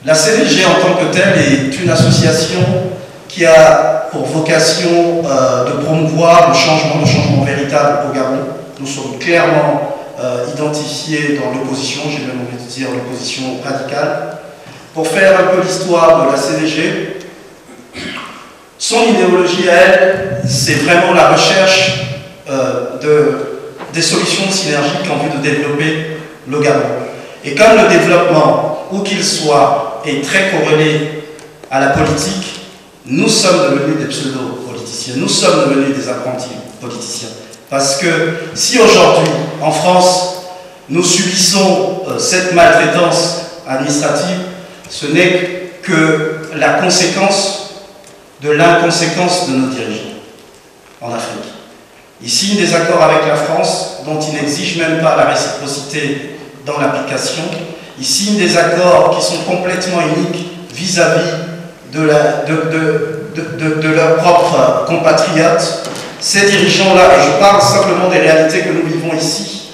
La CDG en tant que telle est une association qui a pour vocation de promouvoir le changement véritable au Gabon. Nous sommes clairement identifiés dans l'opposition, j'ai même envie de dire l'opposition radicale. Pour faire un peu l'histoire de la CDG, son idéologie à elle, c'est vraiment la recherche des solutions synergiques en vue de développer le Gabon. Et comme le développement, où qu'il soit, est très corrélé à la politique, nous sommes devenus des pseudo-politiciens, nous sommes devenus des apprentis politiciens. Parce que si aujourd'hui, en France, nous subissons cette maltraitance administrative, ce n'est que la conséquence de l'inconséquence de nos dirigeants en Afrique. Ils signent des accords avec la France dont ils n'exigent même pas la réciprocité dans l'application. Ils signent des accords qui sont complètement uniques vis-à-vis de leurs propres compatriotes. Ces dirigeants-là, et je parle simplement des réalités que nous vivons ici,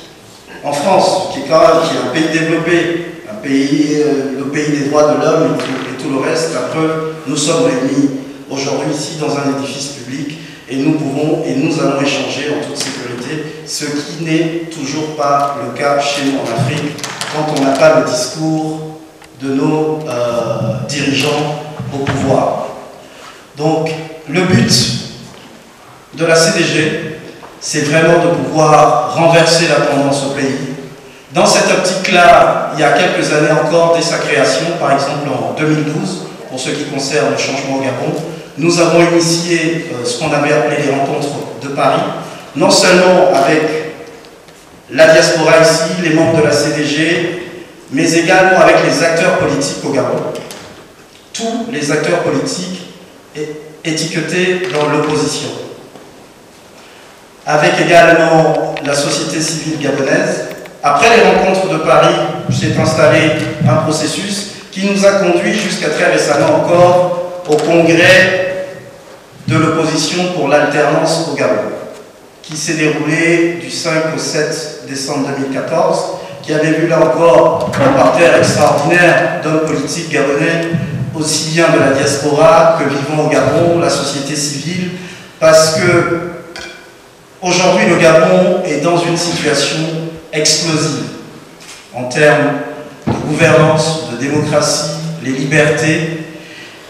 en France, qui est quand même un pays développé, le pays des droits de l'homme et tout le reste. La preuve, nous sommes réunis aujourd'hui ici dans un édifice public et nous pouvons et nous allons échanger en toute sécurité, ce qui n'est toujours pas le cas chez nous en Afrique quand on n'a pas le discours de nos dirigeants au pouvoir. Donc le but de la CDG, c'est vraiment de pouvoir renverser la tendance au pays. Dans cette optique-là, il y a quelques années encore, dès sa création, par exemple en 2012, pour ce qui concerne le changement au Gabon, nous avons initié ce qu'on avait appelé les rencontres de Paris, non seulement avec la diaspora ici, les membres de la CDG, mais également avec les acteurs politiques au Gabon. Tous les acteurs politiques étiquetés dans l'opposition. Avec également la société civile gabonaise. Après les rencontres de Paris, s'est installé un processus qui nous a conduit jusqu'à très récemment encore au congrès de l'opposition pour l'alternance au Gabon, qui s'est déroulé du 5 au 7 décembre 2014, qui avait vu là encore un parterre extraordinaire d'hommes politiques gabonais, aussi bien de la diaspora que vivant au Gabon, la société civile, parce que aujourd'hui le Gabon est dans une situation explosive en termes de gouvernance, de démocratie, les libertés.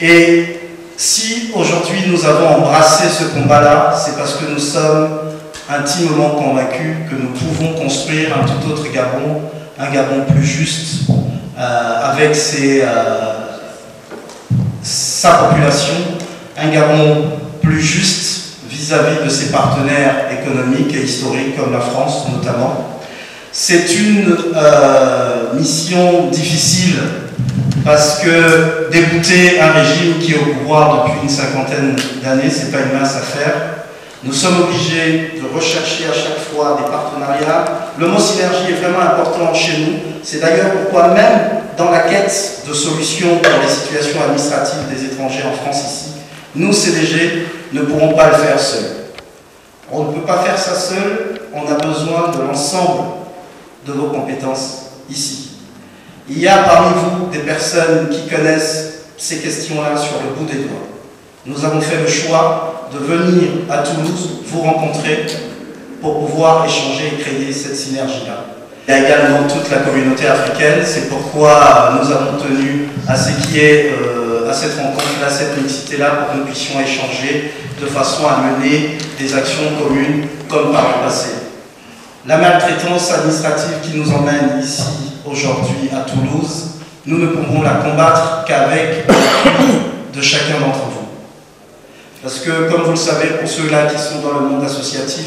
Et si aujourd'hui nous avons embrassé ce combat-là, c'est parce que nous sommes intimement convaincus que nous pouvons construire un tout autre Gabon, un Gabon plus juste, avec sa population, un Gabon plus juste vis-à-vis de ses partenaires économiques et historiques comme la France notamment. C'est une mission difficile parce que débouter un régime qui est au pouvoir depuis une cinquantaine d'années, ce n'est pas une mince affaire. Nous sommes obligés de rechercher à chaque fois des partenariats. Le mot synergie est vraiment important chez nous. C'est d'ailleurs pourquoi même dans la quête de solutions pour les situations administratives des étrangers en France ici, nous, CDG, ne pourrons pas le faire seuls. On ne peut pas faire ça seul, on a besoin de l'ensemble de vos compétences ici. Il y a parmi vous des personnes qui connaissent ces questions-là sur le bout des doigts. Nous avons fait le choix de venir à Toulouse vous rencontrer pour pouvoir échanger et créer cette synergie-là. Il y a également toute la communauté africaine, c'est pourquoi nous avons tenu à ce qu'il y ait à cette rencontre-là, cette mixité-là, pour que nous puissions échanger de façon à mener des actions communes comme par le passé. La maltraitance administrative qui nous emmène ici aujourd'hui à Toulouse, nous ne pourrons la combattre qu'avec l'appui de chacun d'entre vous. Parce que, comme vous le savez, pour ceux-là qui sont dans le monde associatif,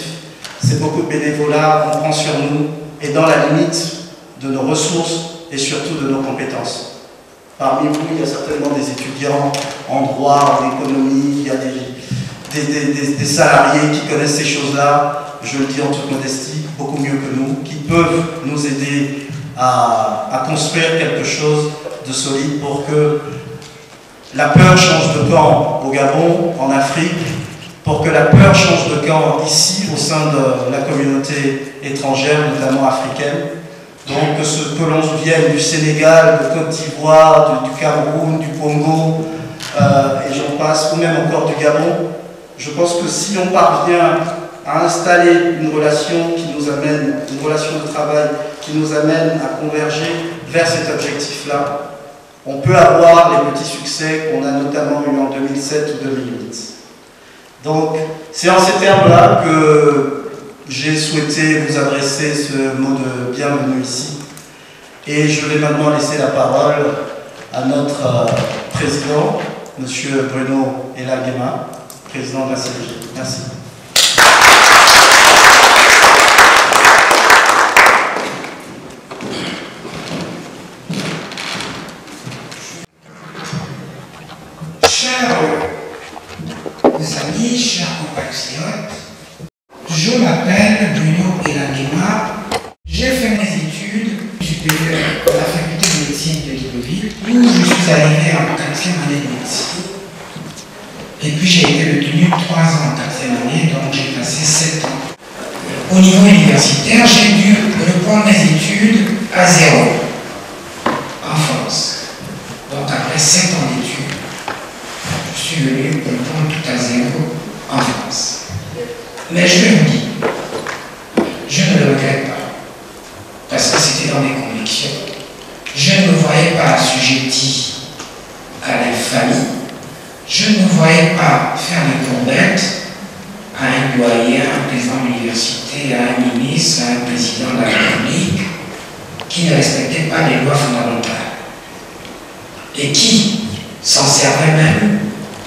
c'est beaucoup de bénévolat, on prend sur nous, et dans la limite de nos ressources et surtout de nos compétences. Parmi vous, il y a certainement des étudiants en droit, en économie, il y a des salariés qui connaissent ces choses-là, je le dis en toute modestie, beaucoup mieux que nous, qui peuvent nous aider à construire quelque chose de solide pour que la peur change de camp au Gabon, en Afrique, pour que la peur change de camp ici, au sein de la communauté étrangère, notamment africaine. Donc que l'on vienne du Sénégal, de Côte d'Ivoire, du Cameroun, du Congo, et j'en passe, ou même encore du Gabon, je pense que si on parvient à installer une relation qui nous amène, une relation de travail qui nous amène à converger vers cet objectif-là, on peut avoir les petits succès qu'on a notamment eu en 2007 ou 2008. Donc, c'est en ces termes-là que j'ai souhaité vous adresser ce mot de bienvenue ici. Et je vais maintenant laisser la parole à notre président, M. Bruno Elagema, président de la CDG. Merci. Chers amis, chers compatriotes, je m'appelle Bruno Elagema. J'ai fait mes études supérieures à la faculté de médecine de Libreville, où je suis arrivé en 4e année de médecine. Et puis j'ai été retenu 3 ans en 4e année, donc j'ai passé 7 ans. Au niveau universitaire, j'ai dû reprendre mes études à zéro en France. Donc après 7 ans d'études, je suis venu reprendre tout à zéro en France. Mais je le dis, je ne le regrette pas, parce que c'était dans mes convictions. Je ne me voyais pas assujetti à l'infamie. Je ne me voyais pas faire des courbettes à un doyen, à un président de l'université, à un ministre, à un président de la République qui ne respectait pas les lois fondamentales et qui s'en servait même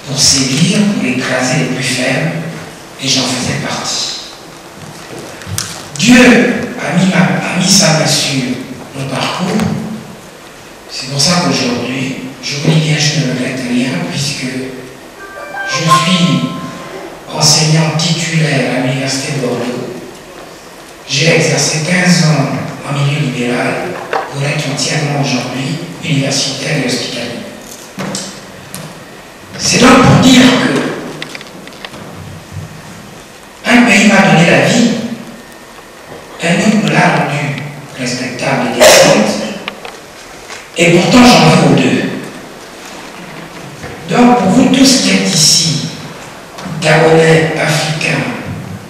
pour sévir, pour écraser les plus faibles, et j'en faisais partie. Dieu a mis sa main sur mon parcours. C'est pour ça qu'aujourd'hui, je vous dis bien, je ne regrette rien, puisque je suis enseignant titulaire à l'Université de Bordeaux. J'ai exercé 15 ans en milieu libéral pour être entièrement aujourd'hui universitaire et hospitalier. C'est donc pour dire que un pays m'a donné la vie, un autre me l'a rendu respectable et décente, et pourtant j'en veux aux deux. Donc pour vous tous qui êtes ici, Gabonais, Africains,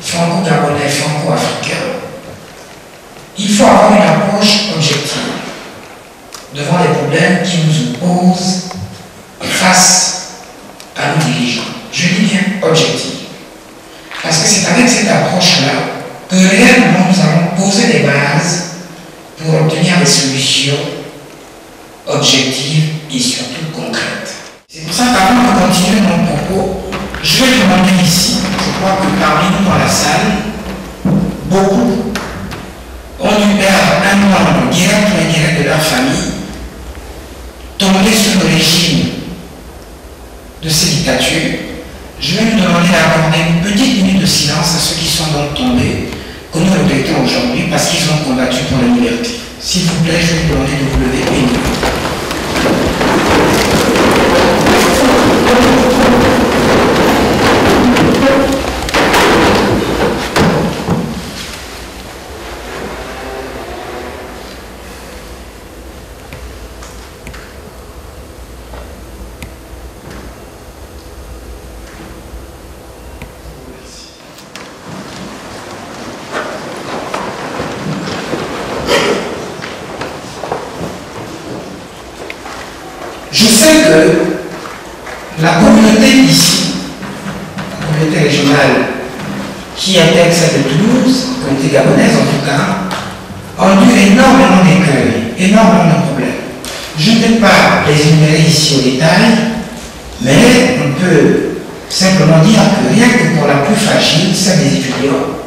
Franco-Gabonais, Franco-Africains, il faut avoir une approche objective devant les problèmes qui nous opposent face à nos dirigeants. Je dis bien objectif. Parce que c'est avec cette approche-là que réellement nous allons poser des bases pour obtenir des solutions objectives et surtout concrètes. C'est pour ça qu'avant de continuer mon propos, je vais demander ici, je crois que parmi nous dans la salle, beaucoup ont dû perdre un membre direct ou indirect de leur famille, tombé sous le régime de ces dictatures. Je vais nous demander d'accorder une petite minute de silence à ceux qui sont donc tombés, que nous regrettons aujourd'hui parce qu'ils ont combattu pour la liberté. S'il vous plaît, je vais vous demander de vous lever une minute. Je sais que la communauté ici, la communauté régionale qui intègre celle de Toulouse, la communauté gabonaise en tout cas, ont eu énormément d'écueils, énormément de problèmes. Je ne vais pas les énumérer ici au détail, mais on peut simplement dire que rien que pour la plus fragile, celle des étudiants,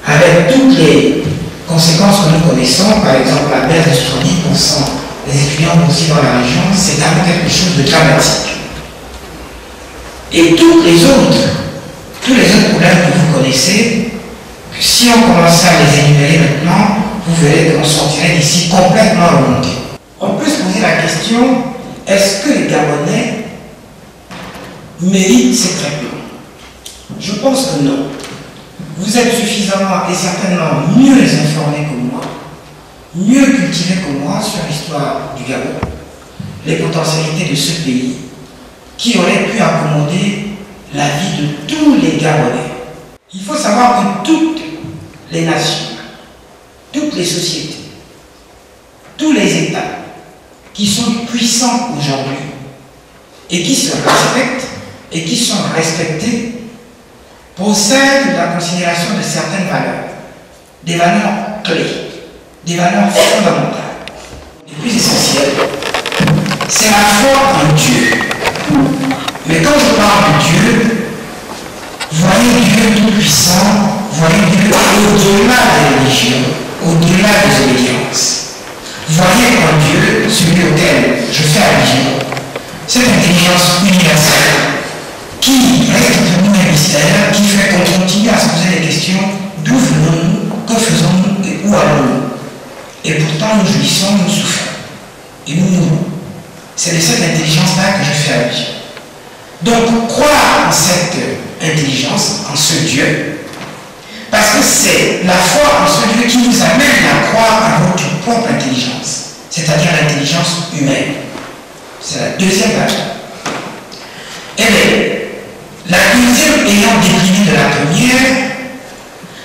avec toutes les conséquences que nous connaissons, par exemple la baisse de 70%, les étudiants aussi dans la région, c'est quand même quelque chose de dramatique. Et tous les autres problèmes que vous connaissez, que si on commençait à les énumérer maintenant, vous verrez qu'on sortirait d'ici complètement remonté. On peut se poser la question, est-ce que les Gabonais méritent ces traitements? Je pense que non. Vous êtes suffisamment et certainement mieux informés que moi, mieux cultivés que moi sur l'histoire du Gabon, les potentialités de ce pays qui aurait pu accommoder la vie de tous les Gabonais. Il faut savoir que toutes les nations, toutes les sociétés, tous les États qui sont puissants aujourd'hui et qui se respectent et qui sont respectés possèdent la considération de certaines valeurs, des valeurs clés, des valeurs fondamentales. Les plus essentielles, c'est la foi en Dieu. Mais quand je parle de Dieu, voyez Dieu tout-puissant, voyez Dieu au-delà des religions, au-delà des obédiences. Voyez en Dieu celui auquel je fais allusion, cette intelligence universelle qui reste pour nous un mystère, qui fait qu'on continue à se poser des questions: d'où venons-nous, que faisons-nous et où allons-nous? Et pourtant nous jouissons, nous souffrons et nous mourons. C'est de cette intelligence-là que je fais allusion. Donc, croire en cette intelligence, en ce Dieu, parce que c'est la foi en ce Dieu qui nous amène à croire à notre propre intelligence, c'est-à-dire l'intelligence humaine. C'est la deuxième valeur. Et bien, la deuxième ayant décliné de la première,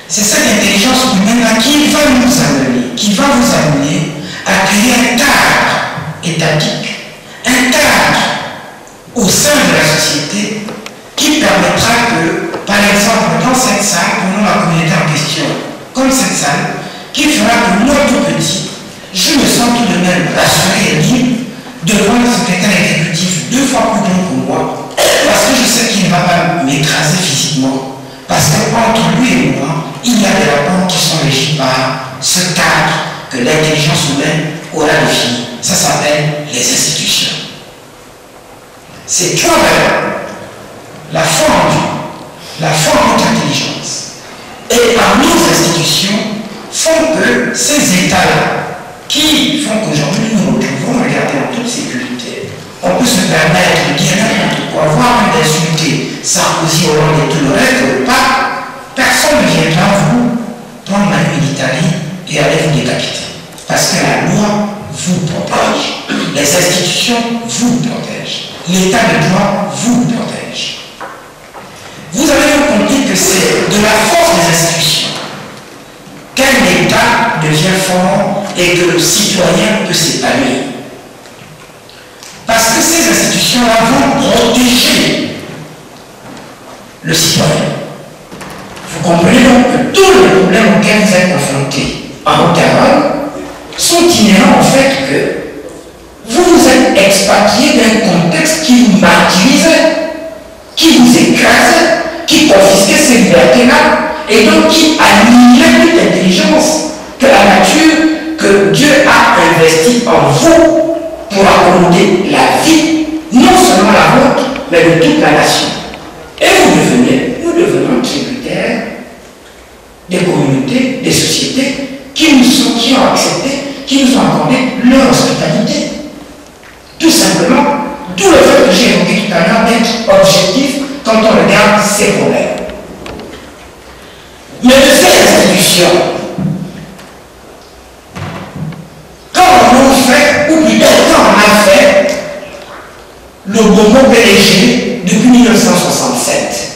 c'est cette intelligence humaine-là qui va nous amener, qui va vous amener à créer un cadre étatique, un cadre au sein de la société qui permettra que, par exemple, dans cette salle, prenons la communauté en question, comme cette salle, qui fera que moi tout petit, je me sens tout de même rassuré et libre devant le secrétaire exécutif 2 fois plus grand que moi, parce que je sais qu'il ne va pas m'écraser physiquement, parce qu'entre lui et moi, il y a des rapports qui sont régis par ce cadre que l'intelligence humaine aura défini. Ça s'appelle les institutions. Ces 3 valeurs, la foi en Dieu, la foi en notre intelligence et en nos institutions, font que ces états-là, qui font qu'aujourd'hui nous nous retrouvons, regardez, en toute sécurité, on peut se permettre de dire n'importe quoi, voire même d'insulter Sarkozy, Hollande et tout le reste, le pape, personne ne viendra vous prendre la main d'Italie et aller vous décapiter. Parce que la loi vous protège, les institutions vous protègent, l'état de droit vous protège. Vous avez compris que c'est de la force des institutions qu'un État devient fort et que le citoyen peut s'épanouir. Parce que ces institutions-là vont protéger le citoyen. Vous comprenez donc que tous les problèmes auxquels vous êtes confrontés en Haute-Garonne sont inhérents au fait que vous vous êtes expatrié d'un contexte qui vous martyrisait, qui vous écrasait, qui confisquait ces libertés-là, et donc qui annihilait toute intelligence que la nature, que Dieu a investie en vous pour accommoder la vie, non seulement la vôtre, mais de toute la nation. Et nous devenons tributaires des communautés, des sociétés qui ont accepté, qui nous ont accordé leur hospitalité. Tout simplement, d'où le fait que j'ai évoqué tout à l'heure d'être objectif quand on regarde ces problèmes. Mais de ces institutions, quand on a fait, ou plutôt quand on a fait le Bongo PDG depuis 1967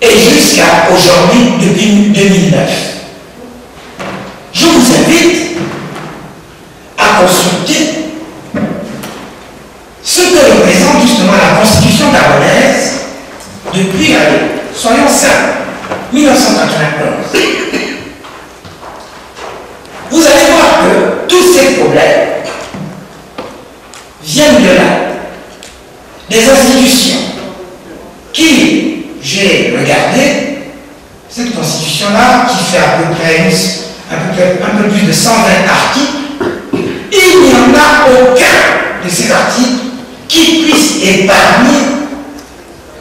et jusqu'à aujourd'hui, depuis 2009, je vous invite à consulter ce que représente justement la Constitution gabonaise depuis, soyons simples, 1991. Vous allez voir que tous ces problèmes viennent de là, des institutions qui, j'ai regardé, cette constitution-là qui fait à peu près un peu plus de 120 articles, il n'y en a aucun de ces articles qui puisse épargner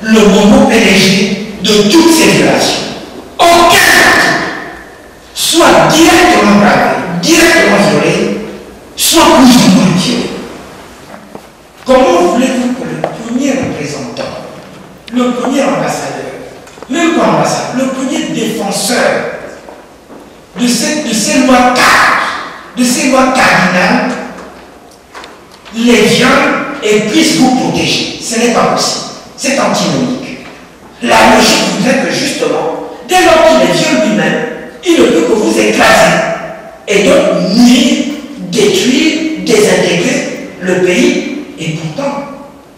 le moment PDG de toutes ces violations. Aucun article soit directement gravé, directement violé, soit plus ou moins violé. Comment voulez-vous que le premier représentant, le premier ambassadeur défenseur de ces lois cadres, de ces lois cardinales, les viole et puisse vous protéger. Ce n'est pas possible. C'est antinomique. La logique voudrait que justement, dès lors qu'il les viole lui-même, il ne peut que vous écraser et donc nuire, détruire, désintégrer le pays et pourtant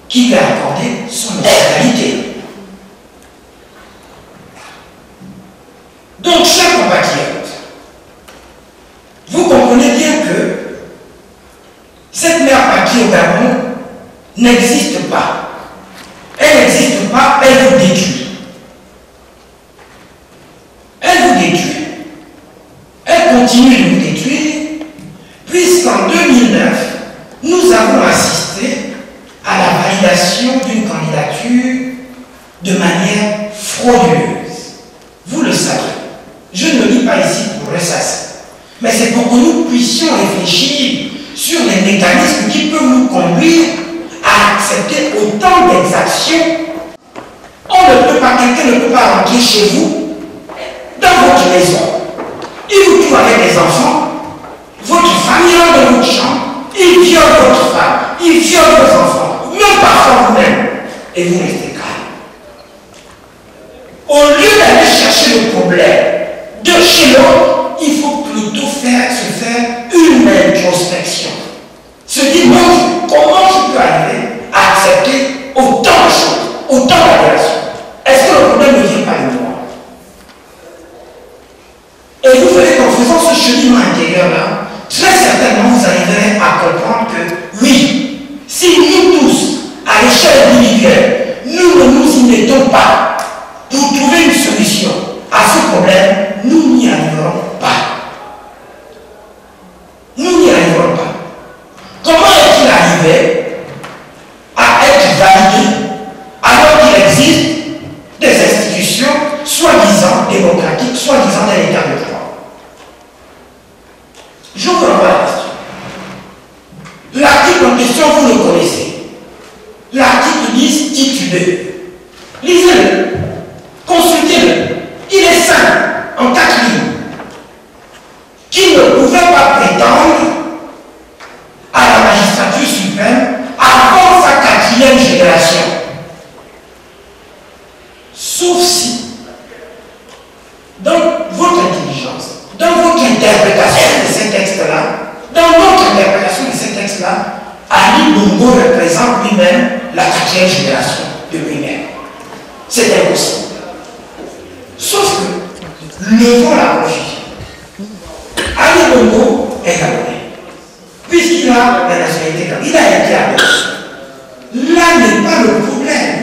qui lui a accordé son hospitalité. Donc, chers compatriotes, vous comprenez bien que cette mère patrie au Gabon n'existe pas. Elle n'existe pas, elle vous détruit. Elle vous détruit. Elle continue de vous détruire, puisqu'en 2009, nous avons assisté à la validation d'une candidature de manière frauduleuse. Vous le savez. Je ne le dis pas ici pour ressasser, mais c'est pour que nous puissions réfléchir sur les mécanismes qui peuvent nous conduire à accepter autant d'exactions. On ne peut pas, quelqu'un ne peut pas rentrer chez vous, dans votre maison. Il vous trouve avec des enfants, votre famille rentre dans votre chambre, il viole votre femme, il viole vos enfants, même parfois vous-même, et vous restez calme. Au lieu d'aller chercher le problème de chez l'autre, il faut plutôt se faire une introspection. Se dire, moi, comment je peux arriver à accepter autant de choses, autant d'aberrations? Est-ce que le problème ne vient pas de moi? Et vous verrez qu'en faisant ce cheminement intérieur-là, très certainement vous arriverez à comprendre que oui, si nous tous, à l'échelle individuelle, nous ne nous y mettons pas pour trouver une solution à ce problème, nous n'y arriverons pas. Nous n'y arriverons pas. Comment est-il arrivé à être validé alors qu'il existe des institutions soi-disant démocratiques, soi-disant d'un état de droit? Je vous renvoie la question. L'article en question, vous le connaissez. L'article 10, titre 2. Lisez-le. Consultez-le. Il est simple, en 4 lignes. Qui ne pouvait pas prétendre à la magistrature suprême avant sa 4e génération. Sauf si, dans votre intelligence, dans votre interprétation de ces textes-là, dans notre interprétation de ces textes-là, Ali Bongo représente lui-même la 4e génération de lui-même. C'est impossible. Sauf que, levons la confusion. Ali Bongo est gabonais. Puisqu'il a la nationalité gabonais, il a été gabonais. Là n'est pas le problème.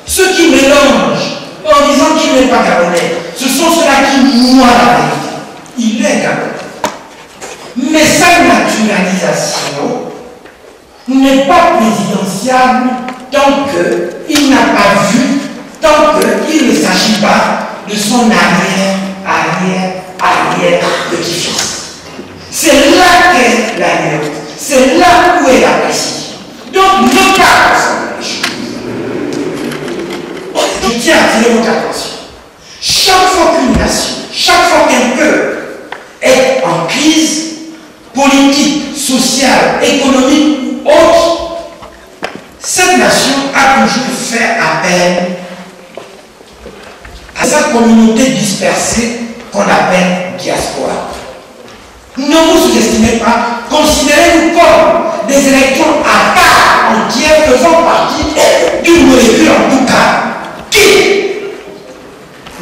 Ceux qui mélangent en disant qu'il n'est pas gabonais, ce sont ceux-là qui noient la vérité. Il est gabonais. Mais sa naturalisation n'est pas présidentiable tant qu'il n'a pas vu, tant qu'il ne s'agit pas de son arrière-petit-fils. C'est là qu'est la nuance. C'est là où est la précision. Donc, ne pas confondre les choses. Je tiens à attirer votre attention. Chaque fois qu'une nation, chaque fois qu'un peuple est en crise politique, sociale, économique ou autre, cette nation a toujours fait appel à sa communauté dispersée qu'on appelle diaspora. Ne vous sous-estimez pas, considérez-nous comme des électrons à part entière faisant partie d'une molécule en tout cas. Qui,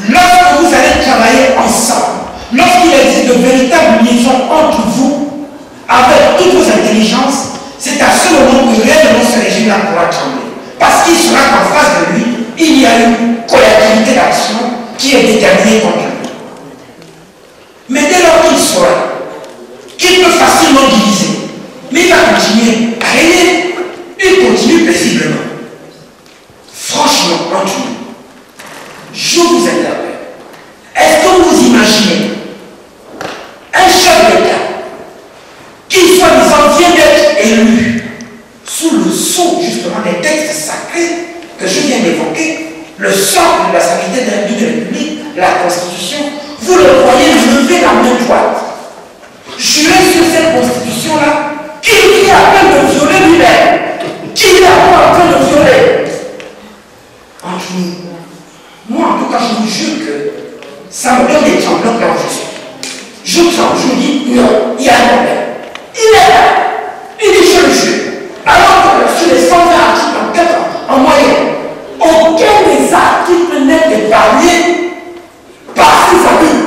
lorsque vous allez travailler ensemble, lorsqu'il existe de véritables liaisons entre vous, avec toutes vos intelligences, c'est à ce moment que réellement ce régime-là pourra trembler. Parce qu'il sera qu'en face de lui, il y a une collectivité d'action qui est déterminée contre lui. Mais dès lors qu'il saura qu'il peut facilement diviser, mais il va continuer à régner, il continue paisiblement. Franchement, entre nous, je vous interpelle. Est-ce que vous imaginez un chef d'État qui, soi-disant, vient d'être élu sous le sceau, justement, des textes sacrés que je viens d'évoquer, le socle de la stabilité d'une république, la Constitution, vous le voyez lever la main droite. Jurer sur cette Constitution-là, qui est à peine de violer lui-même, qui est en train de violer. Moi, en tout cas, je vous jure que ça me donne des tremblants quand je suis. Je tremble, je vous dis, non, il y a un problème. Il est là. Il dit, je le jure. Alors que sur les 120 articles en 4 ans, en moyenne, aucun des articles n'est épargné par ses abus.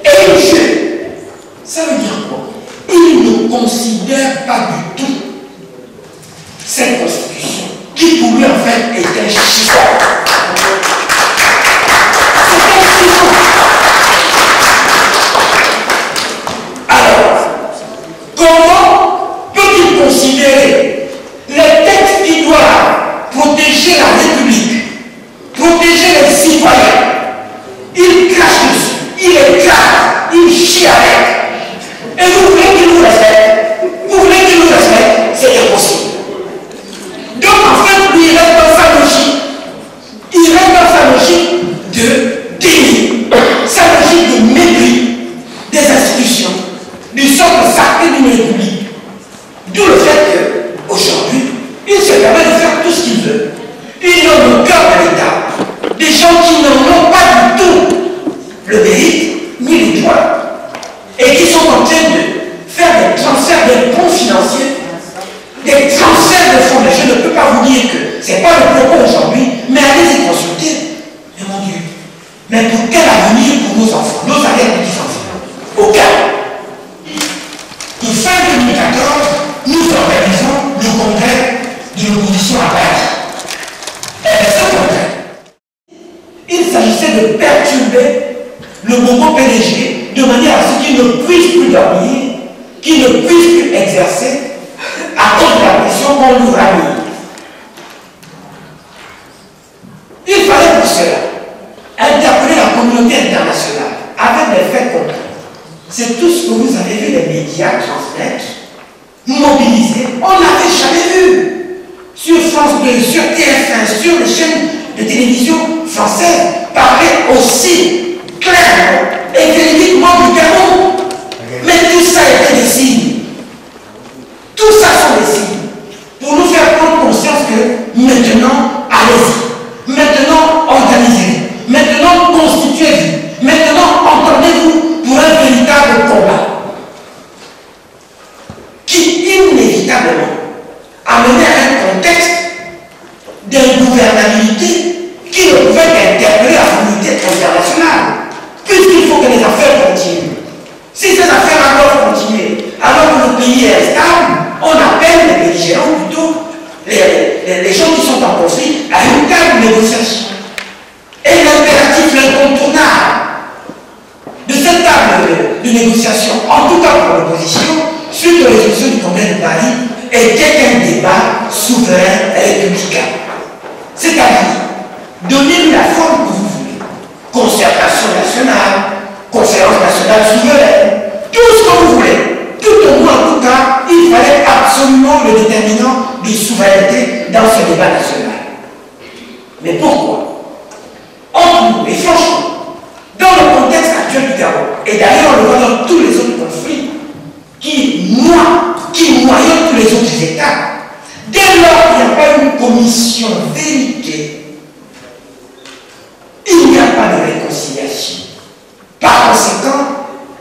Et il jure. Ça veut dire quoi? Il ne considère pas du tout cette Constitution, qui pour lui en fait est un chiffon. C'est un chiffon. Alors, comment peut-il considérer les textes qui doivent protéger la République, protéger les citoyens? Il crache dessus, il écrase, il chie avec. Et vous voulez qu'il nous respecte? Vous voulez qu'il nous respecte? C'est impossible. Donc en fait, lui, il reste dans sa logique. Il reste dans sa logique de déni, sa logique de mépris des institutions, du socle sacré d'une république. D'où le fait qu'aujourd'hui, il se permet de faire tout ce qu'il veut. Il nomme au cœur de l'État des gens qui n'en ont pas du tout le mérite ni les droits, et qui sont en train de faire des transferts de fonds financiers, des transferts de fonds. Mais je ne peux pas vous dire que ce n'est pas le propos aujourd'hui, mais allez-y consulter. Mais mon Dieu, mais pour quel avenir pour nos enfants, nos arrière-petits-enfants? Aucun. De fin 2014, nous organisons le congrès de l'opposition à Paris. Et ce congrès, il s'agissait de perturber le mouvement PDG de manière à ce qu'il ne puisse plus dormir, qu'il ne puisse plus exercer à cause de la pression qu'on nous a mis. Il fallait pour cela interpeller la communauté internationale avec des faits concrets. C'est tout ce que vous avez vu les médias transmettre, mobiliser. On n'avait jamais vu sur France 2, sur TF1, sur les chaînes de télévision françaises parler aussi clairement et véridiquement du Cameroun. Mais tout ça était des signes. Tout ça sont des signes pour nous faire prendre conscience que maintenant, allez-y. Maintenant, organisez-vous. Maintenant, constituez-vous. Maintenant, entendez-vous pour un véritable combat qui, inévitablement, amenait à un contexte d'ingouvernabilité qui ne pouvait qu'interpeller la communauté internationale, puisqu'il faut que les affaires continuent. Si ces affaires doivent continuer, alors que le pays est instable, on appelle les belligérants plutôt, les gens qui sont en conflit, à une table de négociation. Et l'impératif, l'incontournable de cette table de négociation, en tout cas pour l'opposition, suite aux résolutions du Congrès de Paris, était un débat souverain et républicain. C'est-à-dire, donnez-lui la forme que vous voulez. Concertation nationale, conférence nationale souveraine, tout ce que vous voulez. Tout au moins, en tout cas, il fallait absolument le déterminant de souveraineté dans ce débat national. Mais pourquoi? Entre nous, et franchement, dans le contexte actuel du Gabon, et d'ailleurs on le voit dans tous les autres conflits, qui noyautent tous les autres États, dès lors qu'il n'y a pas une commission vérité, il n'y a pas de réconciliation. Par conséquent,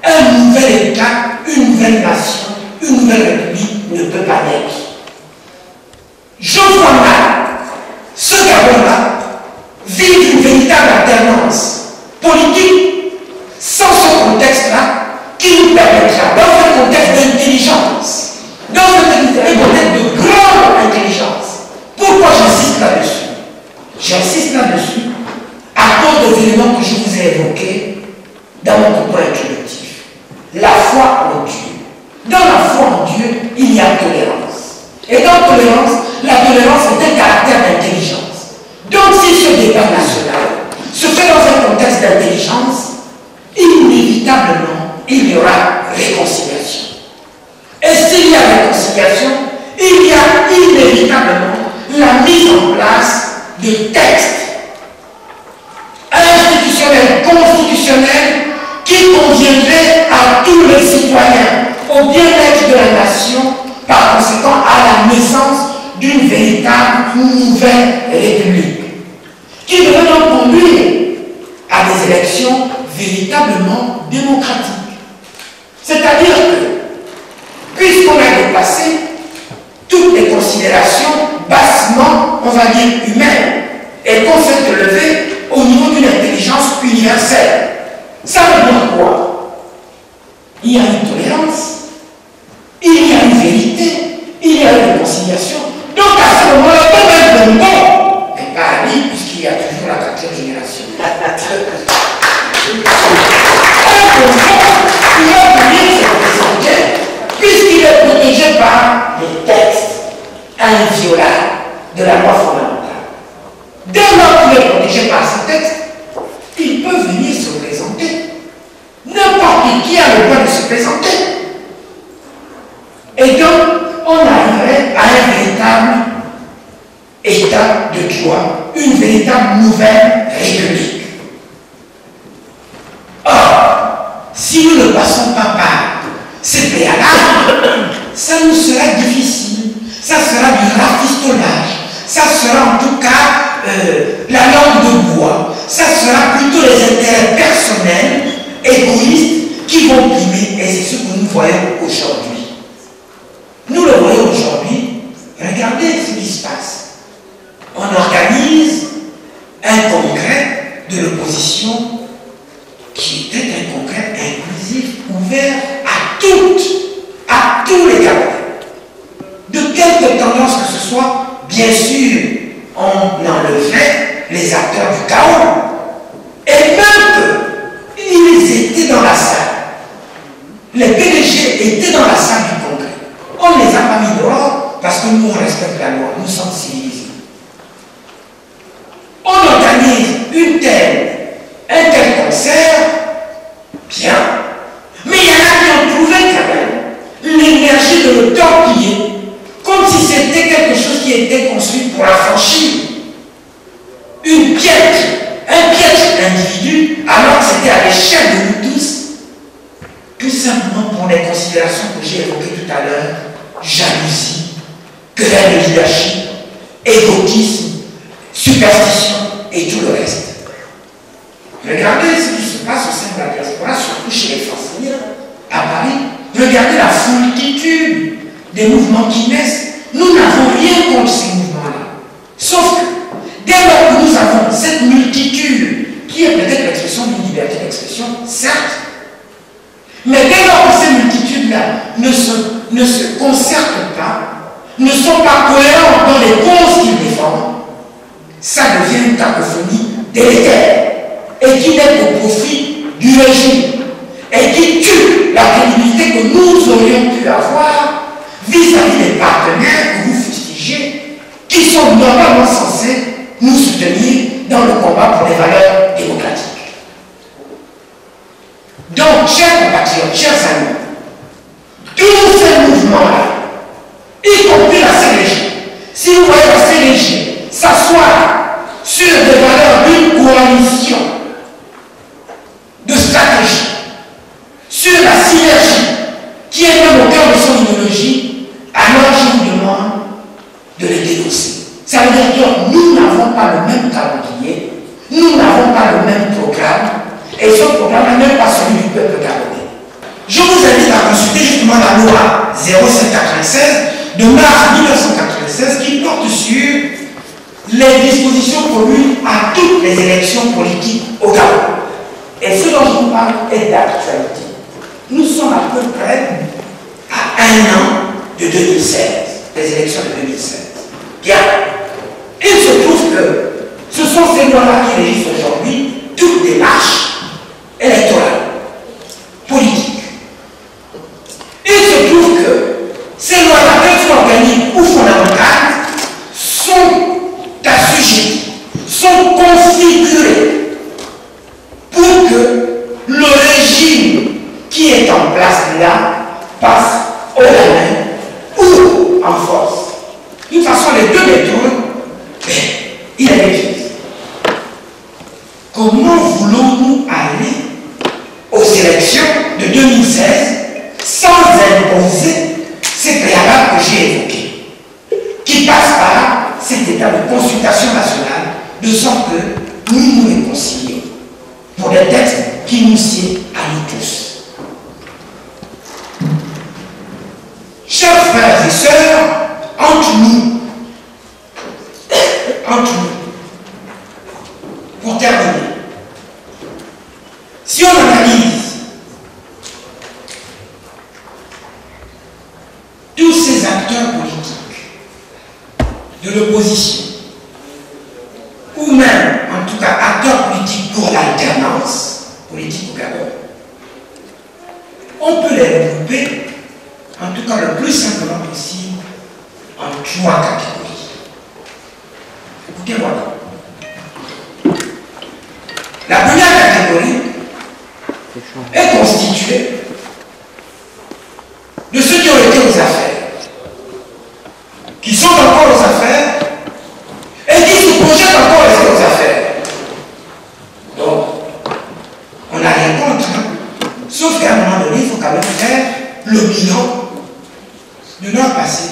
un nouvel État, une nouvelle nation, une nouvelle république ne peut pas naître. Je vois mal ce Gabon-là vivre une véritable alternance politique sans ce contexte-là qui nous permettra, dans un contexte d'intelligence, dans un contexte de grande intelligence. Pourquoi j'insiste là-dessus? J'insiste là-dessus à cause des éléments que je vous ai évoqués dans mon propos introductif. La foi en Dieu. Dans la foi en Dieu, il y a tolérance. Et dans tolérance, la tolérance est un caractère d'intelligence. Donc si ce débat national se fait dans un contexte d'intelligence, inévitablement, il y aura réconciliation. Et s'il y a réconciliation, il y a inévitablement la mise en place de textes institutionnels opérationnelle, constitutionnelle qui conviendrait à tous les citoyens, au bien-être de la nation, par conséquent à la naissance d'une véritable nouvelle république, qui devrait donc conduire à des élections véritablement démocratiques. C'est-à-dire que, puisqu'on a dépassé toutes les considérations bassement, on va dire, humaines, et qu'on s'est élevé au niveau d'une intelligence universelle, ça veut dire quoi? Il y a une tolérance, il y a une vérité, il y a une réconciliation. Donc à ce moment-là, on même bon, mais pas Ali, puisqu'il y a toujours la 4e génération. Il va venir se représenter, puisqu'il est protégé par les textes inviolables de la loi fondamentale. Dès lors qu'il est protégé par ce texte, il peut venir se présenter. N'importe qui a le droit de se présenter. Et donc, on arriverait à un véritable état de droit, une véritable nouvelle république. Or, si nous ne passons pas par ces préalables, ça nous sera difficile, ça sera du rafistolage, ça sera en tout cas la langue de bois, ça sera plutôt les intérêts personnels, égoïstes, qui vont primer, et c'est ce que nous voyons aujourd'hui. Nous le voyons aujourd'hui, regardez ce qui se passe. On organise un congrès de l'opposition qui était un congrès inclusif, ouvert à tous les Camerounais. De quelque tendance que ce soit, bien sûr, on enlevait les acteurs du chaos. Et même qu'ils étaient dans la salle. Les PDG étaient dans la salle du congrès. On ne les a pas mis dehors parce que nous, on respecte la loi. Nous sommes civilisés. On organise un tel concert, bien. Mais il y en a qui ont trouvé quand même l'énergie de le torpiller, comme si c'était quelque chose qui était construit pour affranchir un piège individu, alors que c'était à l'échelle de nous tous, tout simplement pour les considérations que j'ai évoquées tout à l'heure, jalousie, querelle de leadership, égotisme, superstition et tout le reste. Regardez ce qui se passe au sein de la diaspora, surtout chez les Franciliens, à Paris. Regardez la foultitude des mouvements qui naissent. Nous n'avons rien contre ces mouvements-là. Sauf que, dès lors que nous avons cette multitude, qui est peut-être l'expression d'une liberté d'expression, certes, mais dès lors que ces multitudes-là ne se concertent pas, ne sont pas cohérentes dans les causes qu'ils défendent, ça devient une cacophonie délétère et qui n'est qu'au profit du régime et qui tue la crédibilité que nous aurions pu avoir vis-à-vis des partenaires que vous fustigez, qui sont normalement censés nous soutenir dans le combat pour les valeurs démocratiques. Donc, chers compatriotes, chers amis, tous ces mouvements-là, y compris la CNG, si vous voyez la CNG s'asseoir sur des valeurs d'une coalition, de stratégie, sur la synergie, qui est même au cœur de son idéologie, alors je vous demande de les dénoncer. Ça veut dire que nous n'avons pas le même calendrier, nous n'avons pas le même programme, et ce programme n'est même pas celui du peuple camerounais. Je vous invite à consulter justement la loi 0796 de mars 1996 qui porte sur les dispositions communes à toutes les élections politiques au Gabon. Et ce dont je vous parle est d'actualité. Nous sommes à peu près à 1 an de 2016, des élections de 2016. Bien. Il se trouve que ce sont ces lois-là qui régissent aujourd'hui toute démarche électorale, politique. Il se trouve que ces lois-là, qu'elles soient organiques ou fondamentales, sont assujetties, sont configurées pour que le régime qui est en place là passe au la main ou en force. De toute façon, les deux méthodes, il est utilisé. Comment vous voulons-nous aller aux élections de 2016 sans imposer ces préalables que j'ai évoqués, qui passent par cet état de consultation nationale, de sorte que nous nous réconcilions pour des textes qui nous sied à nous tous. Chers frères et sœurs, entre nous, pour terminer, si on analyse tous ces acteurs politiques de l'opposition, ou même, en tout cas, acteurs politiques pour l'alternance politique au Gabon, on peut les regrouper, en tout cas le plus simplement possible, en 3 catégories. Écoutez-moi. La première catégorie est constituée de ceux qui ont été aux affaires, qui sont encore aux affaires et qui se projettent encore à rester aux affaires. Donc, on n'a rien contre, hein? Sauf qu'à un moment donné, il faut quand même faire le bilan de leur passé,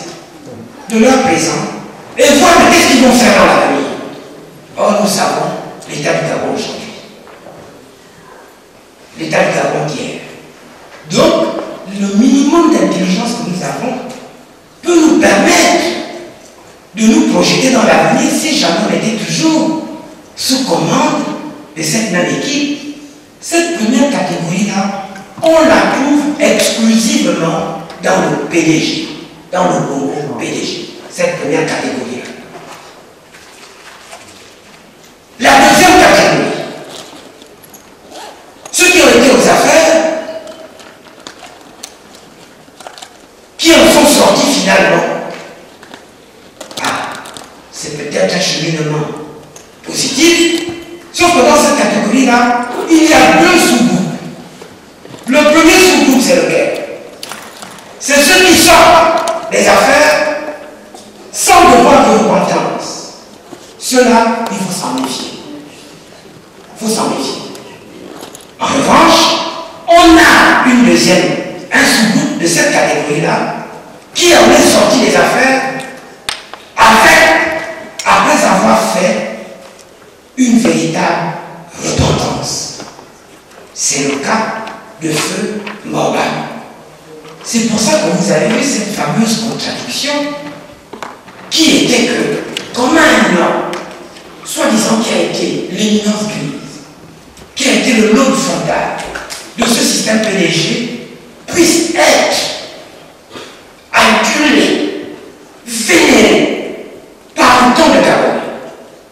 de leur présent, et voir qu'est-ce qu'ils vont faire dans l'avenir. Or, nous savons l'état du Gabon aujourd'hui. L'état du Gabon d'hier. Donc, le minimum d'intelligence que nous avons peut nous permettre de nous projeter dans l'avenir si jamais on était toujours sous commande de cette même équipe. Cette première catégorie-là, on la trouve exclusivement dans le PDG, dans le Congo PDG, cette première catégorie-là. La deuxième catégorie, ceux qui ont été aux affaires, qui en sont sortis finalement. Ah, c'est peut-être un cheminement positif, sauf que dans cette catégorie-là, il y a 2 sous-groupes. Le premier sous-groupe, c'est lequel? C'est ceux qui sortent des affaires sans devoir de repentance. Ceux-là, il faut s'en méfier. Il faut s'en méfier. En revanche, on a un sous-groupe de cette catégorie-là qui en est sorti des affaires après avoir fait une véritable repentance. C'est le cas de feu Morgan. C'est pour ça que vous avez vu cette fameuse contradiction qui était que, comme un homme, soi-disant qui a été l'éminence grise, qui a été le lot fondal de ce système PDG, puisse être adulé, vénéré par autant de Gabon.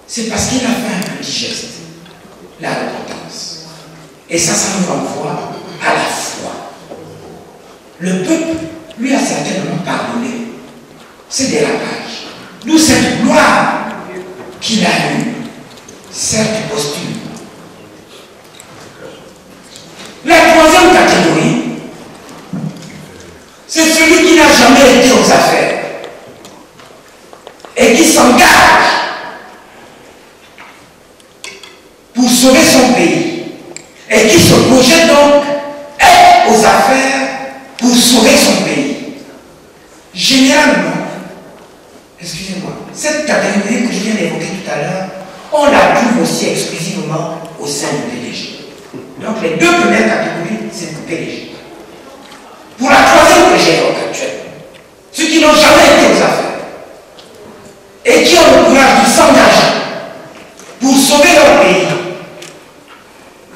C'est parce qu'il a fait un petit geste, la repentance. Et ça nous renvoie à la foi. Le peuple, lui, a certainement pardonné ses dérapages. D'où cette gloire qu'il a eue, certes posthume. La troisième catégorie, c'est celui qui n'a jamais été aux affaires et qui s'engage pour sauver son pays et qui se projette donc être aux affaires pour sauver son pays. Généralement, excusez-moi, cette catégorie que je viens d'évoquer tout à l'heure, on la trouve aussi exclusivement au sein du PDG. Donc les 2 premières catégories, c'est le PDG. Pour la troisième que j'évoque actuellement, ceux qui n'ont jamais été aux affaires et qui ont le courage de s'engager pour sauver leur pays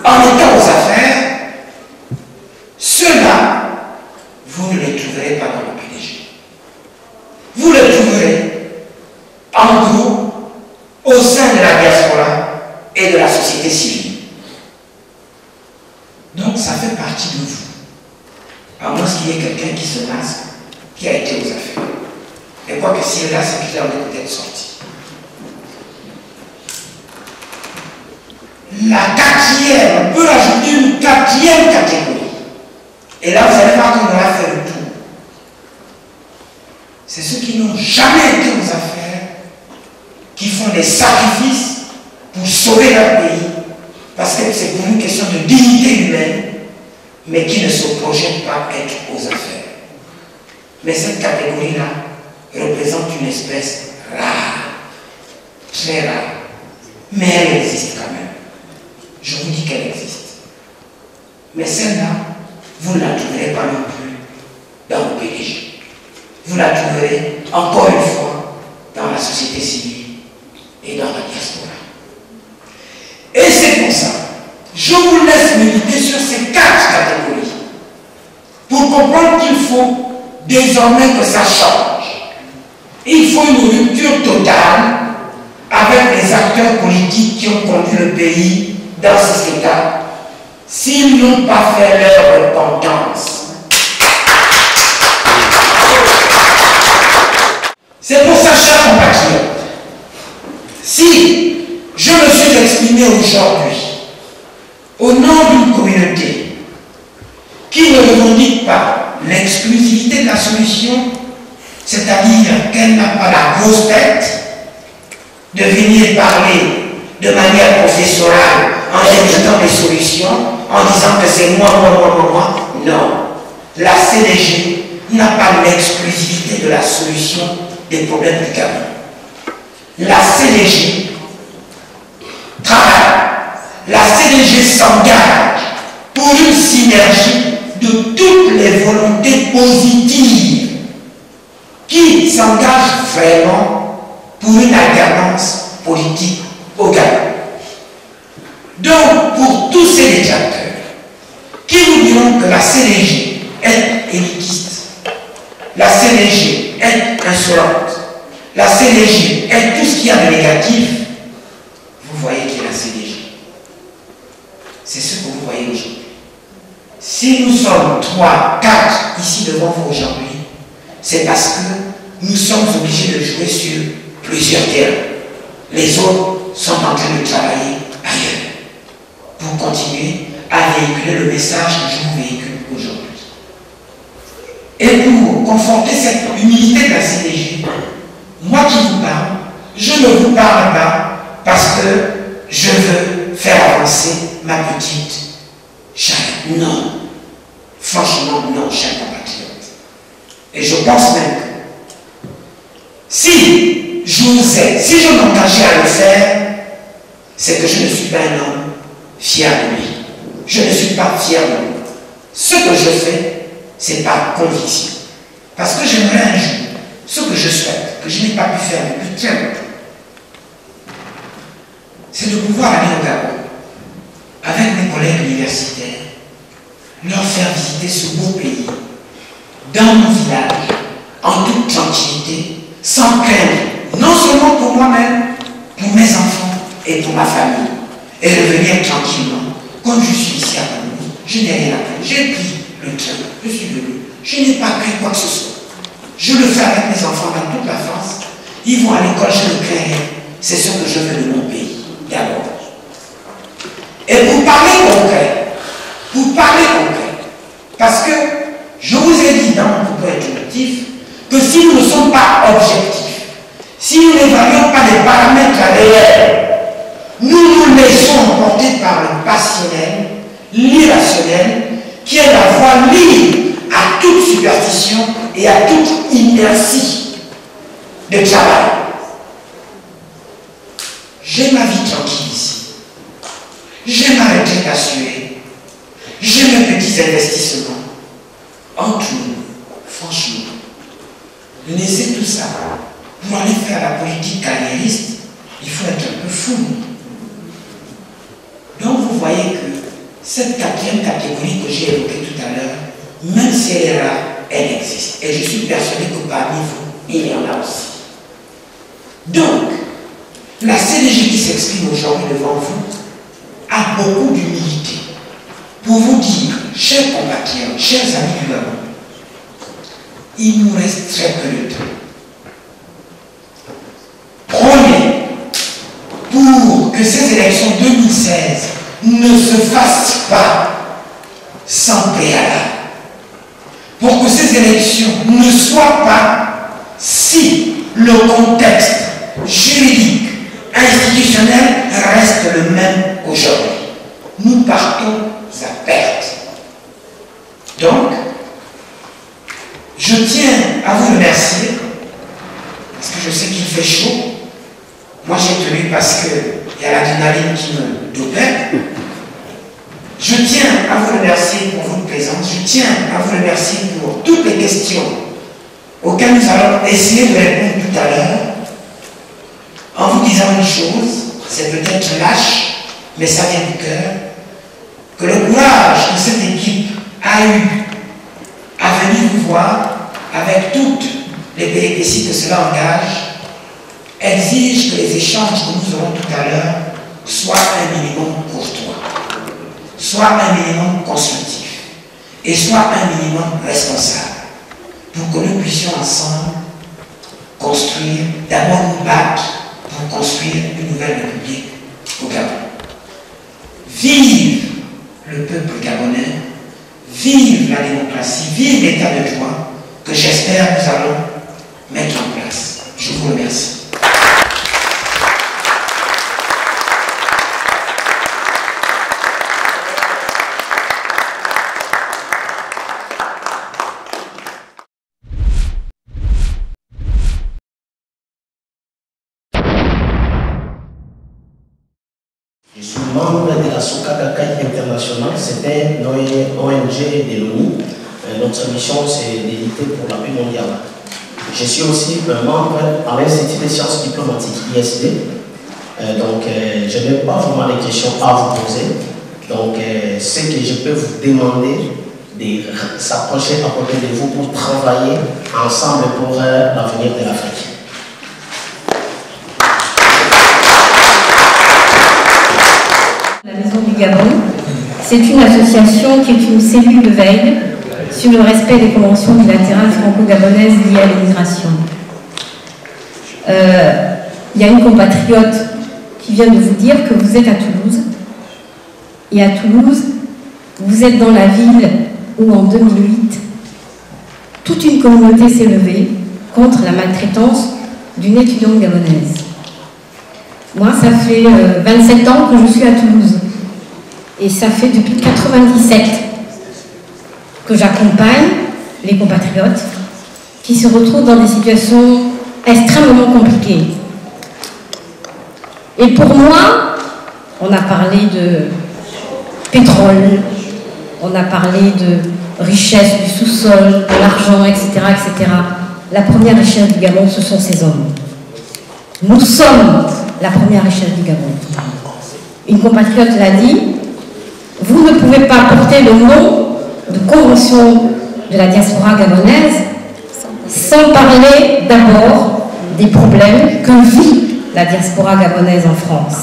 en étant aux affaires, ceux-là, vous ne les trouverez pas dans le PDG. Vous les trouverez, en gros, au sein de la diaspora et de la société civile. Donc ça fait partie de vous. À moins qu'il y ait quelqu'un qui se masque, qui a été aux affaires. Et quoi que s'il est là, c'est qu'il en est peut-être sorti. La quatrième, on peut rajouter une 4e catégorie. Et là, vous allez voir qu'on aura fait le tour. C'est ceux qui n'ont jamais été aux affaires, qui font des sacrifices pour sauver leur pays, parce que c'est pour une question de dignité humaine, mais qui ne se projette pas être aux affaires. Mais cette catégorie-là représente une espèce rare, très rare, mais elle existe quand même. Je vous dis qu'elle existe. Mais celle-là, vous ne la trouverez pas non plus dans le PDG. Vous la trouverez encore une fois dans la société civile et dans la diaspora. Et c'est pour ça, je vous laisse méditer sur ces 4 catégories pour comprendre qu'il faut désormais que ça change. Il faut une rupture totale avec les acteurs politiques qui ont conduit le pays dans cet état s'ils n'ont pas fait leur repentance. C'est pour ça, chers compatriotes, si je me suis exprimé aujourd'hui au nom d'une communauté qui ne revendique pas l'exclusivité de la solution, c'est-à-dire qu'elle n'a pas la grosse tête de venir parler de manière professorale en inventant des solutions, en disant que c'est moi. Non. La CDG n'a pas l'exclusivité de la solution des problèmes du Gabon. La CDG travaille, la CDG s'engage pour une synergie de toutes les volontés positives qui s'engagent vraiment pour une alternance politique au Gabon. Donc, pour tous ces détracteurs qui vous diront que la CDG est élitiste, la CDG est insolente, la CDG est tout ce qu'il y a de négatif, vous voyez qui est la CDG. C'est ce que vous voyez aujourd'hui. Si nous sommes 3, 4 ici devant vous aujourd'hui, c'est parce que nous sommes obligés de jouer sur plusieurs terrains. Les autres sont en train de travailler ailleurs pour continuer à véhiculer le message que je vous véhicule aujourd'hui. Et pour conforter cette humilité de la CDG, moi qui vous parle, je ne vous parle pas parce que je veux faire avancer ma petite charrette. Non. Franchement, non, chers compatriotes. Et je pense même que si je vous aide, si je m'engageais à le faire, c'est que je ne suis pas un homme fier de lui. Je ne suis pas fier de lui. Ce que je fais, c'est par conviction. Parce que j'aimerais un jour, ce que je souhaite, que je n'ai pas pu faire depuis très longtemps, c'est de pouvoir aller au Gabon avec mes collègues universitaires, leur faire visiter ce beau pays, dans mon village, en toute tranquillité, sans crainte, non seulement pour moi-même, pour mes enfants et pour ma famille, et revenir tranquillement. Comme je suis ici à Paris, je n'ai rien à craindre. J'ai pris le train, je suis venu, je n'ai pas craint quoi que ce soit. Je le fais avec mes enfants dans toute la France. Ils vont à l'école, je ne crains rien. C'est ce que je veux de mon pays, d'abord. Et pour parler concret, parce que je vous ai dit dans mon propos introductif que si nous ne sommes pas objectifs, si nous n'évaluons pas les paramètres réels, nous nous laissons emporter par le passionnel, l'irrationnel, qui est la voie libre à toute superstition et à toute inertie de travail. J'ai ma vie tranquille ici. J'ai ma retraite assurée. J'ai mes petits investissements. Entre nous, franchement, laisser tout ça pour aller faire la politique carriériste, il faut être un peu fou. Donc vous voyez que cette 4e catégorie que j'ai évoquée tout à l'heure, même si elle est rare, elle existe. Et je suis persuadé que parmi vous, il y en a aussi. Donc, la CDG qui s'exprime aujourd'hui devant vous a beaucoup d'humilité pour vous dire, chers compatriotes, chers amis du Gabon, il nous reste très peu de temps. Prenez pour que ces élections 2016 ne se fassent pas sans préalable. Pour que ces élections ne soient pas, si le contexte juridique, institutionnel reste le même aujourd'hui. nous partons à perte. Donc, je tiens à vous remercier, parce que je sais qu'il fait chaud. Moi, j'ai tenu parce qu'il y a l'adrénaline qui me dopait. Je tiens à vous remercier pour votre présence. Je tiens à vous remercier pour toutes les questions auxquelles nous allons essayer de répondre tout à l'heure, en vous disant une chose, c'est peut-être lâche, mais ça vient du cœur, que le courage que cette équipe a eu à venir vous voir, avec toutes les péripéties que cela engage, exige que les échanges que nous aurons tout à l'heure soient un minimum courtois, soient un minimum constructif et soient un minimum responsable, pour que nous puissions ensemble construire, d'abord nous battre pour construire une nouvelle république au Gabon. Vive le peuple gabonais, vive la démocratie, vive l'état de droit que j'espère nous allons mettre en place. Je vous remercie. Je suis membre de la Soka Gakkai International, c'est une ONG de l'ONU. Notre mission, c'est de lutter pour la paix mondiale. Je suis aussi un membre à l'Institut des sciences diplomatiques, ISD. Donc, je n'ai pas vraiment de questions à vous poser. Donc, ce que je peux vous demander, de s'approcher à côté de vous pour travailler ensemble pour l'avenir de l'Afrique. La Maison du Gabon, c'est une association qui est une cellule de veille sur le respect des conventions bilatérales franco-gabonaises liées à l'immigration. Il y a une compatriote qui vient de vous dire que vous êtes à Toulouse. Et à Toulouse, vous êtes dans la ville où en 2008, toute une communauté s'est levée contre la maltraitance d'une étudiante gabonaise. Moi, ça fait 27 ans que je suis à Toulouse. Et ça fait depuis 1997 que j'accompagne les compatriotes qui se retrouvent dans des situations extrêmement compliquées. Et pour moi, on a parlé de pétrole, on a parlé de richesse du sous-sol, de l'argent, etc., etc. La première richesse du Gabon, ce sont ces hommes. Nous sommes la première richesse du Gabon. Une compatriote l'a dit, vous ne pouvez pas porter le nom de convention de la diaspora gabonaise sans parler d'abord des problèmes que vit la diaspora gabonaise en France.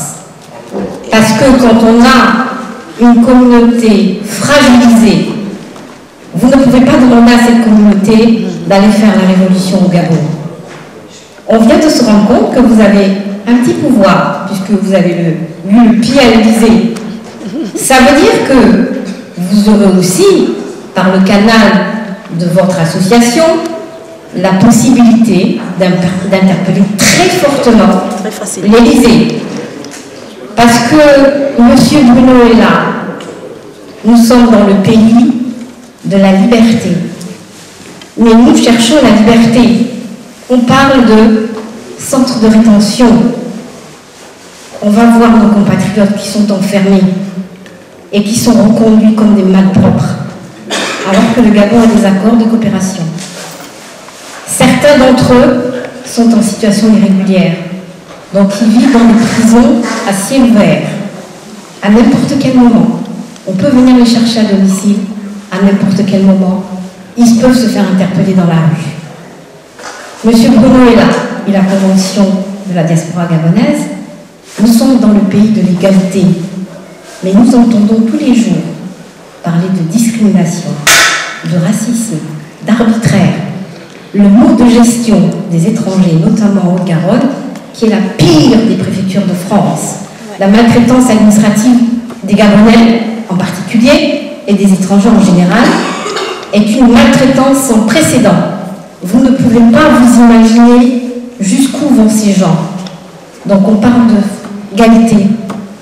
Parce que quand on a une communauté fragilisée, vous ne pouvez pas demander à cette communauté d'aller faire la révolution au Gabon. On vient de se rendre compte que vous avez un petit pouvoir, puisque vous avez eu le pied à l'Élysée. Ça veut dire que vous aurez aussi, par le canal de votre association, la possibilité d'interpeller très fortement l'Élysée. Parce que M. Bruno est là. Nous sommes dans le pays de la liberté. Mais nous cherchons la liberté. On parle de centre de rétention. On va voir nos compatriotes qui sont enfermés et qui sont reconduits comme des malpropres, alors que le Gabon a des accords de coopération. Certains d'entre eux sont en situation irrégulière, donc ils vivent dans des prisons à ciel ouvert, à n'importe quel moment. On peut venir les chercher à domicile, à n'importe quel moment. Ils peuvent se faire interpeller dans la rue. Monsieur Bruno est là, il a la convention de la diaspora gabonaise. Nous sommes dans le pays de l'égalité, mais nous entendons tous les jours parler de discrimination, de racisme, d'arbitraire. Le mode de gestion des étrangers, notamment en Haute-Garonne, qui est la pire des préfectures de France. La maltraitance administrative des Gabonais en particulier, et des étrangers en général, est une maltraitance sans précédent. Vous ne pouvez pas vous imaginer jusqu'où vont ces gens. Donc on parle d'égalité.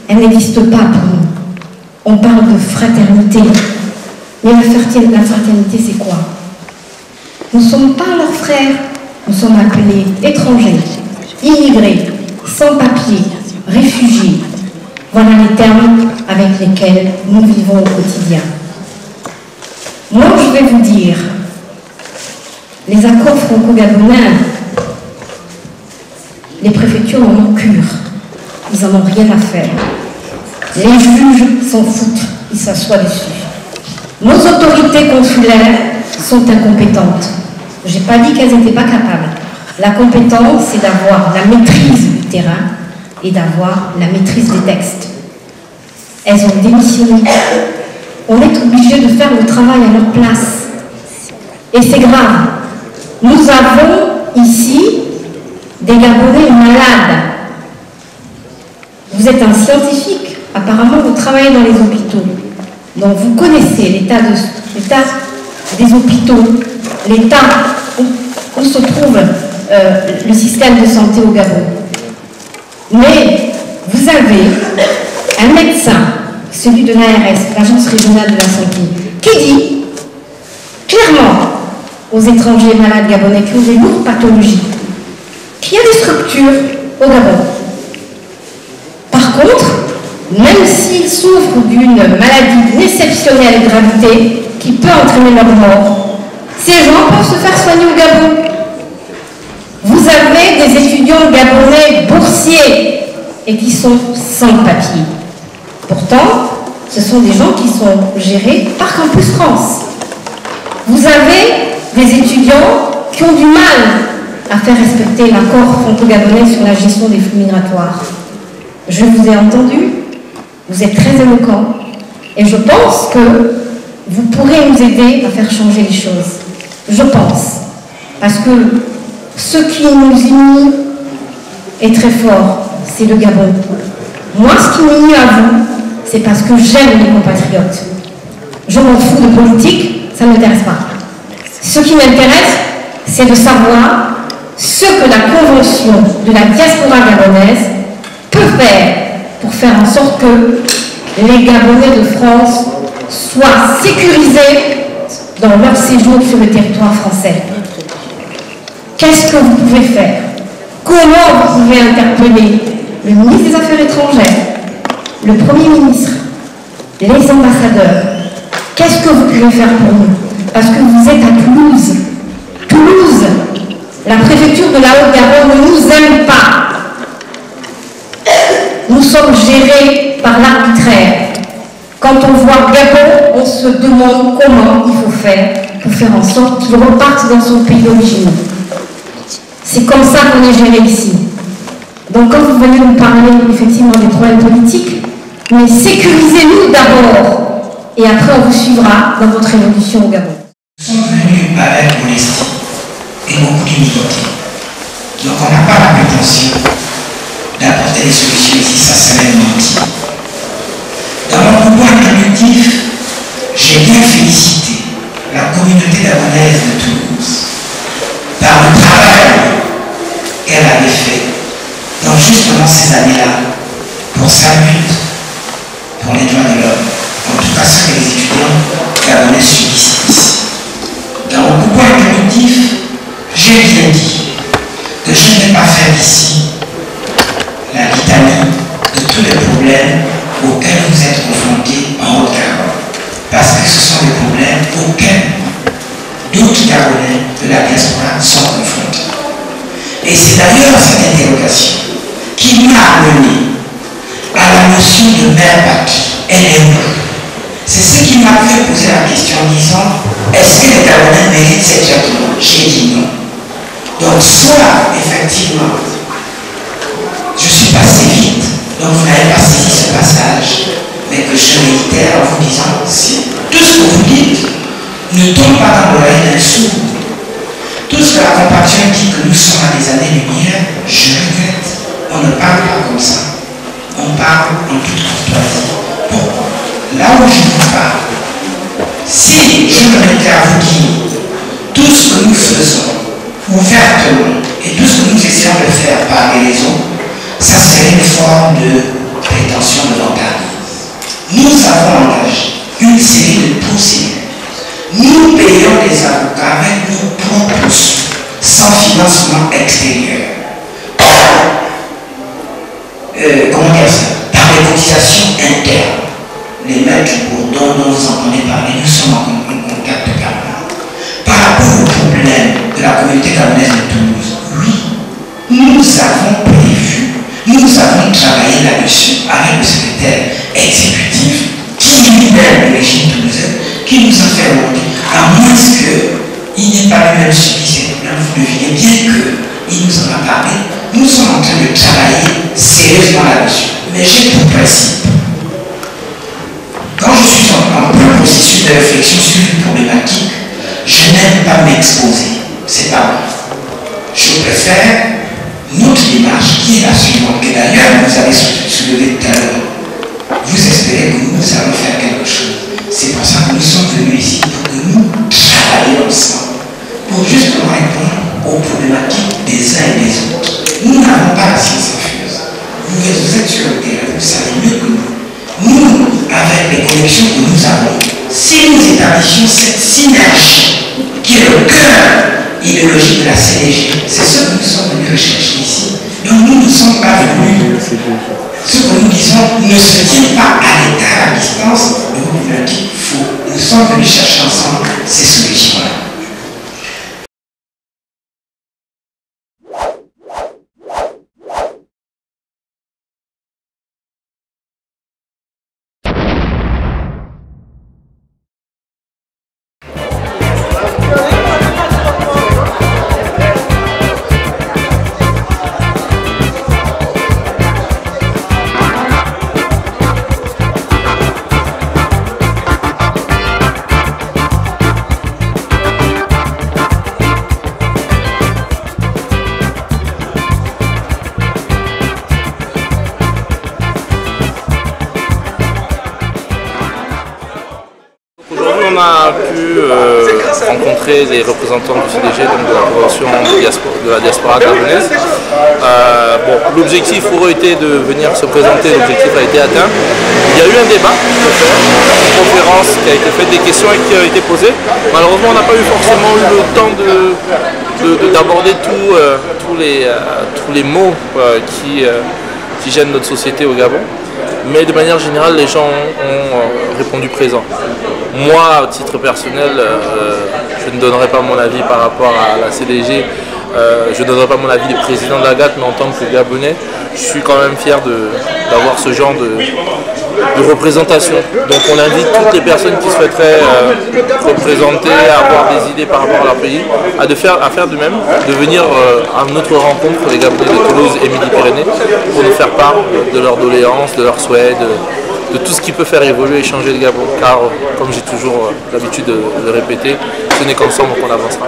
Elle n'existe pas pour nous. On parle de fraternité. Mais la fraternité, c'est quoi? Nous ne sommes pas leurs frères. Nous sommes appelés étrangers, immigrés, sans papier, réfugiés. Voilà les termes avec lesquels nous vivons au quotidien. Moi, je vais vous dire, les accords franco-gabonais, les préfectures en ont cure. Ils n'en ont rien à faire. Les juges s'en foutent, ils s'assoient dessus. Nos autorités consulaires sont incompétentes. Je n'ai pas dit qu'elles n'étaient pas capables. La compétence, c'est d'avoir la maîtrise du terrain et d'avoir la maîtrise des textes. Elles ont démissionné. On est obligé de faire le travail à leur place. Et c'est grave. Nous avons ici des Gabonais malades. Vous êtes un scientifique. Apparemment, vous travaillez dans les hôpitaux. Donc, vous connaissez l'état des hôpitaux, l'état où se trouve le système de santé au Gabon. Mais vous avez un médecin, celui de l'ARS, l'Agence régionale de la santé, qui dit clairement aux étrangers malades gabonais qui ont des lourdes pathologies qu'il y a des structures au Gabon. Par contre, même s'ils souffrent d'une maladie d'une exceptionnelle gravité qui peut entraîner leur mort, ces gens peuvent se faire soigner au Gabon. Vous avez des étudiants gabonais boursiers et qui sont sans papier. Pourtant, ce sont des gens qui sont gérés par Campus France. Vous avez des étudiants qui ont du mal à faire respecter l'accord franco-gabonais sur la gestion des flux migratoires. Je vous ai entendu, vous êtes très éloquent, et je pense que vous pourrez nous aider à faire changer les choses. Je pense. Parce que ce qui nous unit est très fort, c'est le Gabon. Moi, ce qui m'unit à vous, c'est parce que j'aime les compatriotes. Je m'en fous de politique, ça ne m'intéresse pas. Ce qui m'intéresse, c'est de savoir ce que la Convention de la diaspora gabonaise peut faire pour faire en sorte que les Gabonais de France soient sécurisés dans leur séjour sur le territoire français. Qu'est-ce que vous pouvez faire? Comment vous pouvez interpeller le ministre des Affaires étrangères, le Premier ministre, les ambassadeurs? Qu'est-ce que vous pouvez faire pour nous? Parce que vous êtes à Toulouse. Toulouse, la préfecture de la Haute-Garonne ne nous aime pas. Nous sommes gérés par l'arbitraire. Quand on voit Gabon, on se demande comment il faut faire pour faire en sorte qu'il reparte dans son pays d'origine. C'est comme ça qu'on est géré ici. Donc quand vous venez nous parler effectivement des problèmes politiques, mais sécurisez-nous d'abord et après on vous suivra dans votre évolution au Gabon. Nous sommes venus avec modestie et beaucoup d'humilité. Donc on n'a pas la prétention d'apporter des solutions ici, ça serait mentir. Dans mon pouvoir introductif, j'ai bien félicité la communauté gabonaise de Toulouse par le travail qu'elle avait fait dans justement ces années-là pour sa lutte pour les droits de l'homme. En tout cas, ce que les étudiants gabonais subissent ici. Dans mon pouvoir introductif, j'ai bien dit que je n'ai pas fait ici la litanie de tous les problèmes auxquels vous êtes confrontés en Haute-Garonne. Parce que ce sont des problèmes auxquels d'autres Gabonais de la diaspora sont confrontés. Et c'est d'ailleurs cette interrogation qui m'a amené à la notion de mère patrie. Elle est où? C'est ce qui m'a fait poser la question en disant, est-ce que les Gabonais méritent cette traitement? J'ai dit non. Donc soit, effectivement, je suis passé vite, donc vous n'avez pas saisi ce passage, mais que je réitère en vous disant, si tout ce que vous dites ne tombe pas dans l'oreille d'un sourd, tout ce que la compassion dit que nous sommes à des années-lumière, je regrette. On ne parle pas comme ça. On parle en toute courtoisie. Pourquoi? Là où je vous parle, si je me mettais à vous dire tout ce que nous faisons ouvertement et tout ce que nous essayons de faire par raison, ça serait une forme de prétention de vandalisme. Nous avons engagé une série de procédures. Nous payons les avocats avec nos propres sous, sans financement extérieur. Comment dire ça? Par les cotisations internes. Les maîtres du Bourdon dont vous entendez parler, nous sommes en contact permanent. Par rapport au problème de la communauté gabonaise de Toulouse, oui, nous avons prévu, nous avons travaillé là-dessus avec le secrétaire exécutif qui libère le régime toulousain, qui nous a fait remonter, à moins qu'il n'ait pas lui-même subi ces problèmes. Vous devinez bien qu'il nous en a parlé. Nous sommes en train de travailler sérieusement là-dessus. Mais j'ai pour principe, quand je suis en plein processus de réflexion sur une problématique, je n'aime pas m'exposer. C'est pas vrai. Je préfère notre démarche qui est la suivante, que d'ailleurs vous avez soulevé tout à l'heure. Vous espérez que nous allons faire quelque chose. C'est pour ça que nous sommes venus ici, pour que nous travaillions ensemble, pour justement répondre aux problématiques des uns et des autres. Nous n'avons pas la science infuse. Vous êtes sur le terrain, vous savez mieux que nous. Nous, avec les connexions que nous avons, si nous établissions cette synergie qui est le cœur idéologique de la CDG, c'est ce que nous sommes venus rechercher ici. Donc nous ne sommes pas venus. Ce que nous disons ne se tient pas à l'état, à distance de vos problématiques faux. Nous sommes venus chercher ensemble ces solutions-là. On a pu rencontrer les représentants du CDG, donc de la Convention de la diaspora gabonaise. L'objectif aurait été de venir se présenter, l'objectif a été atteint. Il y a eu un débat, une conférence qui a été faite, des questions qui ont été posées. Malheureusement, on n'a pas eu forcément eu le temps d'aborder tous les maux qui gênent notre société au Gabon. Mais de manière générale, les gens ont répondu présent. Moi, à titre personnel, je ne donnerai pas mon avis par rapport à la CDG, je ne donnerai pas mon avis de président de la GAT, mais en tant que Gabonais, je suis quand même fier d'avoir ce genre de représentation. Donc on invite toutes les personnes qui souhaiteraient représenter, avoir des idées par rapport à leur pays, à faire de même, de venir à notre rencontre, les Gabonais de Toulouse et Midi-Pyrénées, pour nous faire part de leurs doléances, de leurs souhaits, de tout ce qui peut faire évoluer et changer le Gabon. Car, comme j'ai toujours l'habitude de le répéter, ce n'est qu'ensemble qu'on avancera.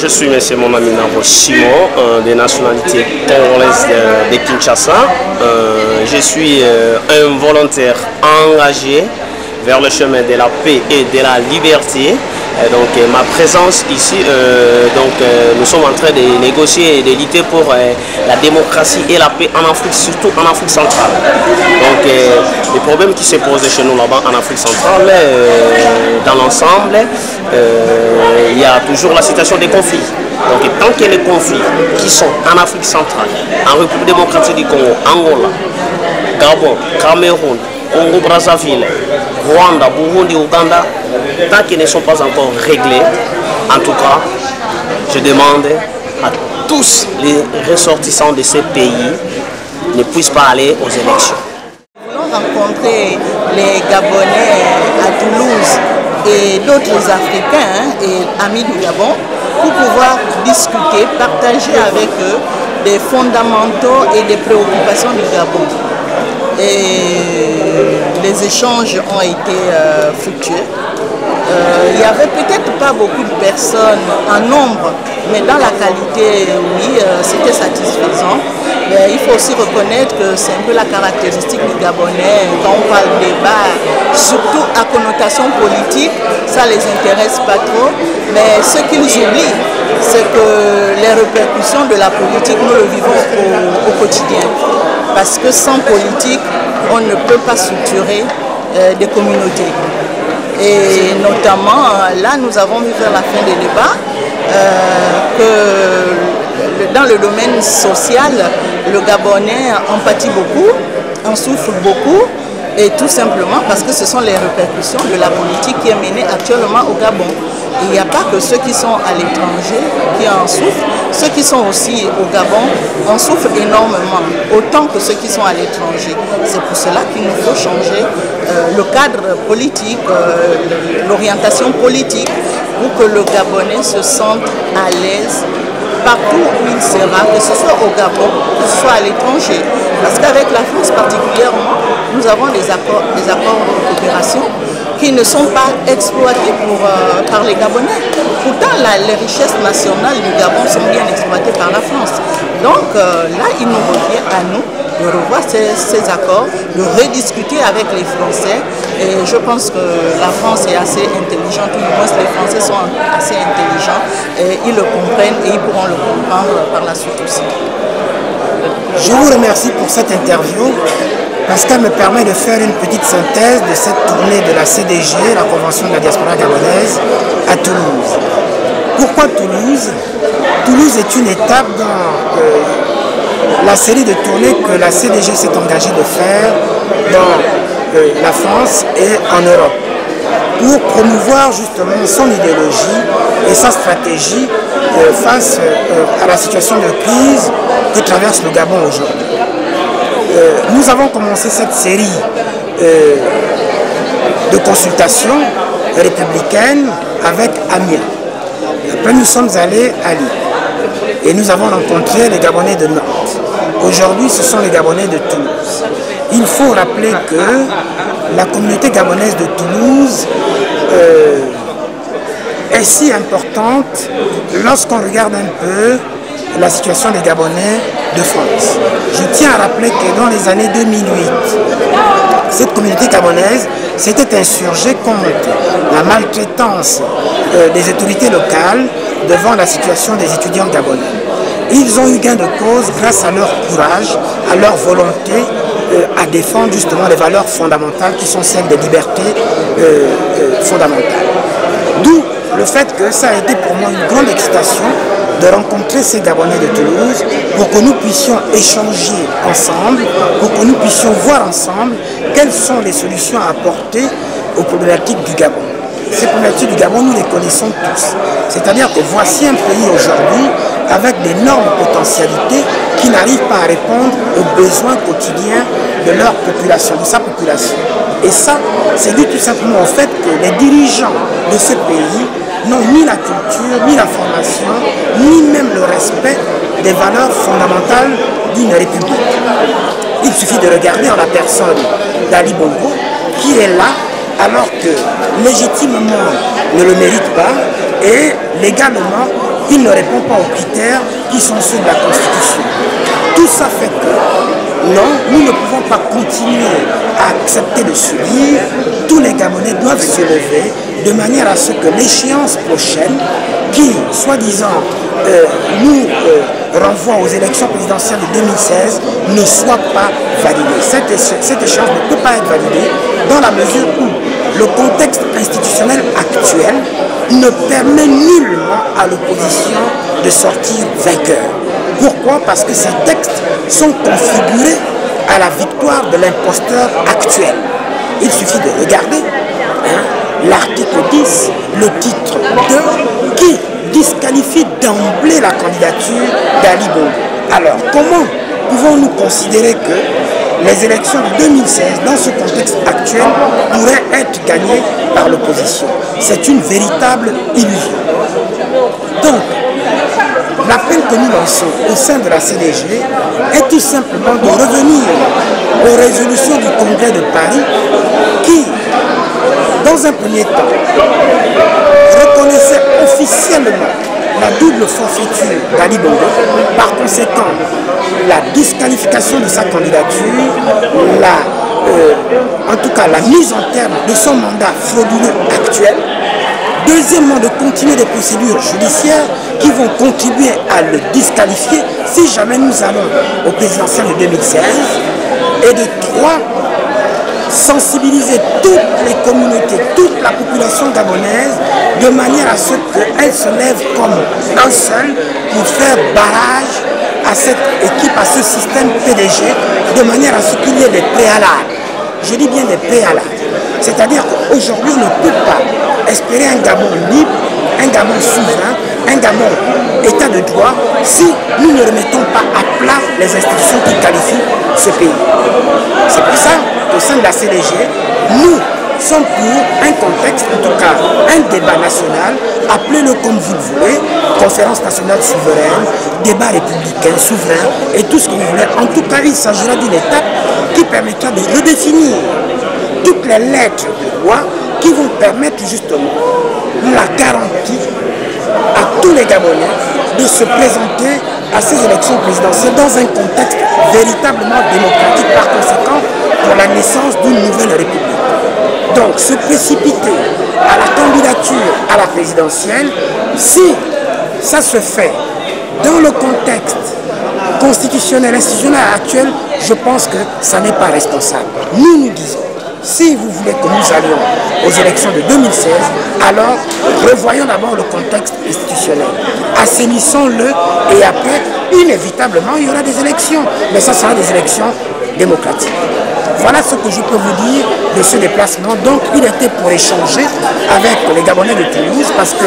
Je suis M. Monaminavo Simon, des nationalités congolaises de Kinshasa. Je suis un volontaire engagé vers le chemin de la paix et de la liberté. Donc ma présence ici, nous sommes en train de négocier et de lutter pour la démocratie et la paix en Afrique, surtout en Afrique centrale. Donc les problèmes qui se posent chez nous là-bas en Afrique centrale, dans l'ensemble, il y a toujours la situation des conflits. Donc tant qu'il y a les conflits qui sont en Afrique centrale, en République démocratique du Congo, Angola, Gabon, Cameroun, Congo-Brazzaville, Rwanda, Burundi, Ouganda, tant qu'ils ne sont pas encore réglés, en tout cas, je demande à tous les ressortissants de ces pays ne puissent pas aller aux élections. Nous avons rencontré les Gabonais à Toulouse et d'autres Africains et amis du Gabon pour pouvoir discuter, partager avec eux des fondamentaux et des préoccupations du Gabon. Et les échanges ont été fructueux. Il n'y avait peut-être pas beaucoup de personnes en nombre, mais dans la qualité, oui, c'était satisfaisant. Mais il faut aussi reconnaître que c'est un peu la caractéristique du Gabonais. Quand on parle débat, surtout à connotation politique, ça ne les intéresse pas trop. Mais ce qu'ils oublient, c'est que les répercussions de la politique, nous le vivons au quotidien. Parce que sans politique, on ne peut pas structurer des communautés. Et notamment, là, nous avons vu vers la fin des débats que dans le domaine social, le Gabonais en pâtit beaucoup, en souffre beaucoup, et tout simplement parce que ce sont les répercussions de la politique qui est menée actuellement au Gabon. Il n'y a pas que ceux qui sont à l'étranger qui en souffrent, ceux qui sont aussi au Gabon en souffrent énormément, autant que ceux qui sont à l'étranger. C'est pour cela qu'il nous faut changer le cadre politique, l'orientation politique, pour que le Gabonais se sente à l'aise partout où il sera, que ce soit au Gabon, que ce soit à l'étranger. Parce qu'avec la France particulièrement, nous avons des accords de coopération qui ne sont pas exploités par les Gabonais. Pourtant, les richesses nationales du Gabon sont bien exploitées par la France. Donc là, il nous revient à nous de revoir ces accords, de rediscuter avec les Français. Et je pense que la France est assez intelligente, ou du moins les Français sont assez intelligents, et ils le comprennent et ils pourront le comprendre par la suite aussi. Je vous remercie pour cette interview parce qu'elle me permet de faire une petite synthèse de cette tournée de la CDG, la Convention de la diaspora gabonaise, à Toulouse. Pourquoi Toulouse? Toulouse est une étape dans la série de tournées que la CDG s'est engagée de faire dans la France et en Europe pour promouvoir justement son idéologie et sa stratégie face à la situation de crise que traverse le Gabon aujourd'hui. Nous avons commencé cette série de consultations républicaines avec Amiens. Après, nous sommes allés à Lille et nous avons rencontré les Gabonais de Nantes. Aujourd'hui, ce sont les Gabonais de Toulouse. Il faut rappeler que la communauté gabonaise de Toulouse est si importante lorsqu'on regarde un peu la situation des Gabonais de France. Je tiens à rappeler que dans les années 2008, cette communauté gabonaise s'était insurgée contre la maltraitance des autorités locales devant la situation des étudiants gabonais. Ils ont eu gain de cause grâce à leur courage, à leur volonté à défendre justement les valeurs fondamentales qui sont celles des libertés fondamentales. D'où le fait que ça a été pour moi une grande excitation de rencontrer ces Gabonais de Toulouse pour que nous puissions échanger ensemble, pour que nous puissions voir ensemble quelles sont les solutions à apporter aux problématiques du Gabon. Ces problématiques du Gabon, nous les connaissons tous. C'est-à-dire que voici un pays aujourd'hui avec d'énormes potentialités qui n'arrivent pas à répondre aux besoins quotidiens de leur population, de sa population. Et ça, c'est dû tout simplement au fait que les dirigeants de ce pays n'ont ni la culture, ni la formation, ni même le respect des valeurs fondamentales d'une république. Il suffit de regarder en la personne d'Ali Bongo, qui est là alors que légitimement ne le mérite pas et légalement il ne répond pas aux critères qui sont ceux de la Constitution. Tout ça fait que non, nous ne pouvons pas continuer à accepter de subir. Tous les Gabonais doivent se lever de manière à ce que l'échéance prochaine, qui, soi-disant, nous renvoie aux élections présidentielles de 2016, ne soit pas validée. Cette échéance ne peut pas être validée dans la mesure où le contexte institutionnel actuel ne permet nullement à l'opposition de sortir vainqueur. Pourquoi? Parce que ces textes sont configurés à la victoire de l'imposteur actuel. Il suffit de regarder l'article 10, le titre 2, qui disqualifie d'emblée la candidature d'Ali Bongo. Alors, comment pouvons-nous considérer que les élections de 2016, dans ce contexte actuel, pourraient être gagnées par l'opposition? C'est une véritable illusion. Donc, l'appel que nous lançons au sein de la CDG est tout simplement de revenir aux résolutions du Congrès de Paris qui, dans un premier temps, reconnaissait officiellement la double forfaiture d'Ali Bongo, par conséquent la disqualification de sa candidature, en tout cas la mise en terme de son mandat frauduleux actuel. Deuxièmement, de continuer des procédures judiciaires qui vont contribuer à le disqualifier si jamais nous allons au présidentiel de 2016. Et de trois, sensibiliser toutes les communautés, toute la population gabonaise, de manière à ce qu'elle se lève comme un seul pour faire barrage à cette équipe, à ce système PDG, de manière à ce qu'il y ait des préalables. Je dis bien des préalables. C'est-à-dire qu'aujourd'hui, on ne peut pas espérer un Gabon libre, un Gabon souverain, un Gabon état de droit, si nous ne remettons pas à plat les institutions qui qualifient ce pays. C'est pour ça qu'au sein de la CDG, nous sommes pour un contexte, en tout cas un débat national, appelez-le comme vous le voulez, conférence nationale souveraine, débat républicain, souverain, et tout ce que vous voulez. En tout cas, il s'agira d'une étape qui permettra de redéfinir toutes les lettres de loi qui vont permettre justement la garantie à tous les Gabonais de se présenter à ces élections présidentielles dans un contexte véritablement démocratique, par conséquent pour la naissance d'une nouvelle république. Donc se précipiter à la candidature à la présidentielle, si ça se fait dans le contexte constitutionnel, institutionnel actuel, je pense que ça n'est pas responsable. Nous disons, si vous voulez que nous allions aux élections de 2016, alors revoyons d'abord le contexte institutionnel. Assainissons-le et après, inévitablement, il y aura des élections. Mais ça sera des élections démocratiques. Voilà ce que je peux vous dire de ce déplacement. Donc, il était pour échanger avec les Gabonais de Toulouse parce que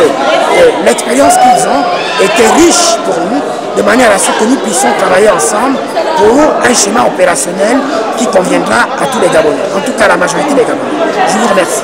l'expérience qu'ils ont était riche pour nous, de manière à ce que nous puissions travailler ensemble pour un schéma opérationnel qui conviendra à tous les Gabonais, en tout cas à la majorité des Gabonais. Je vous remercie.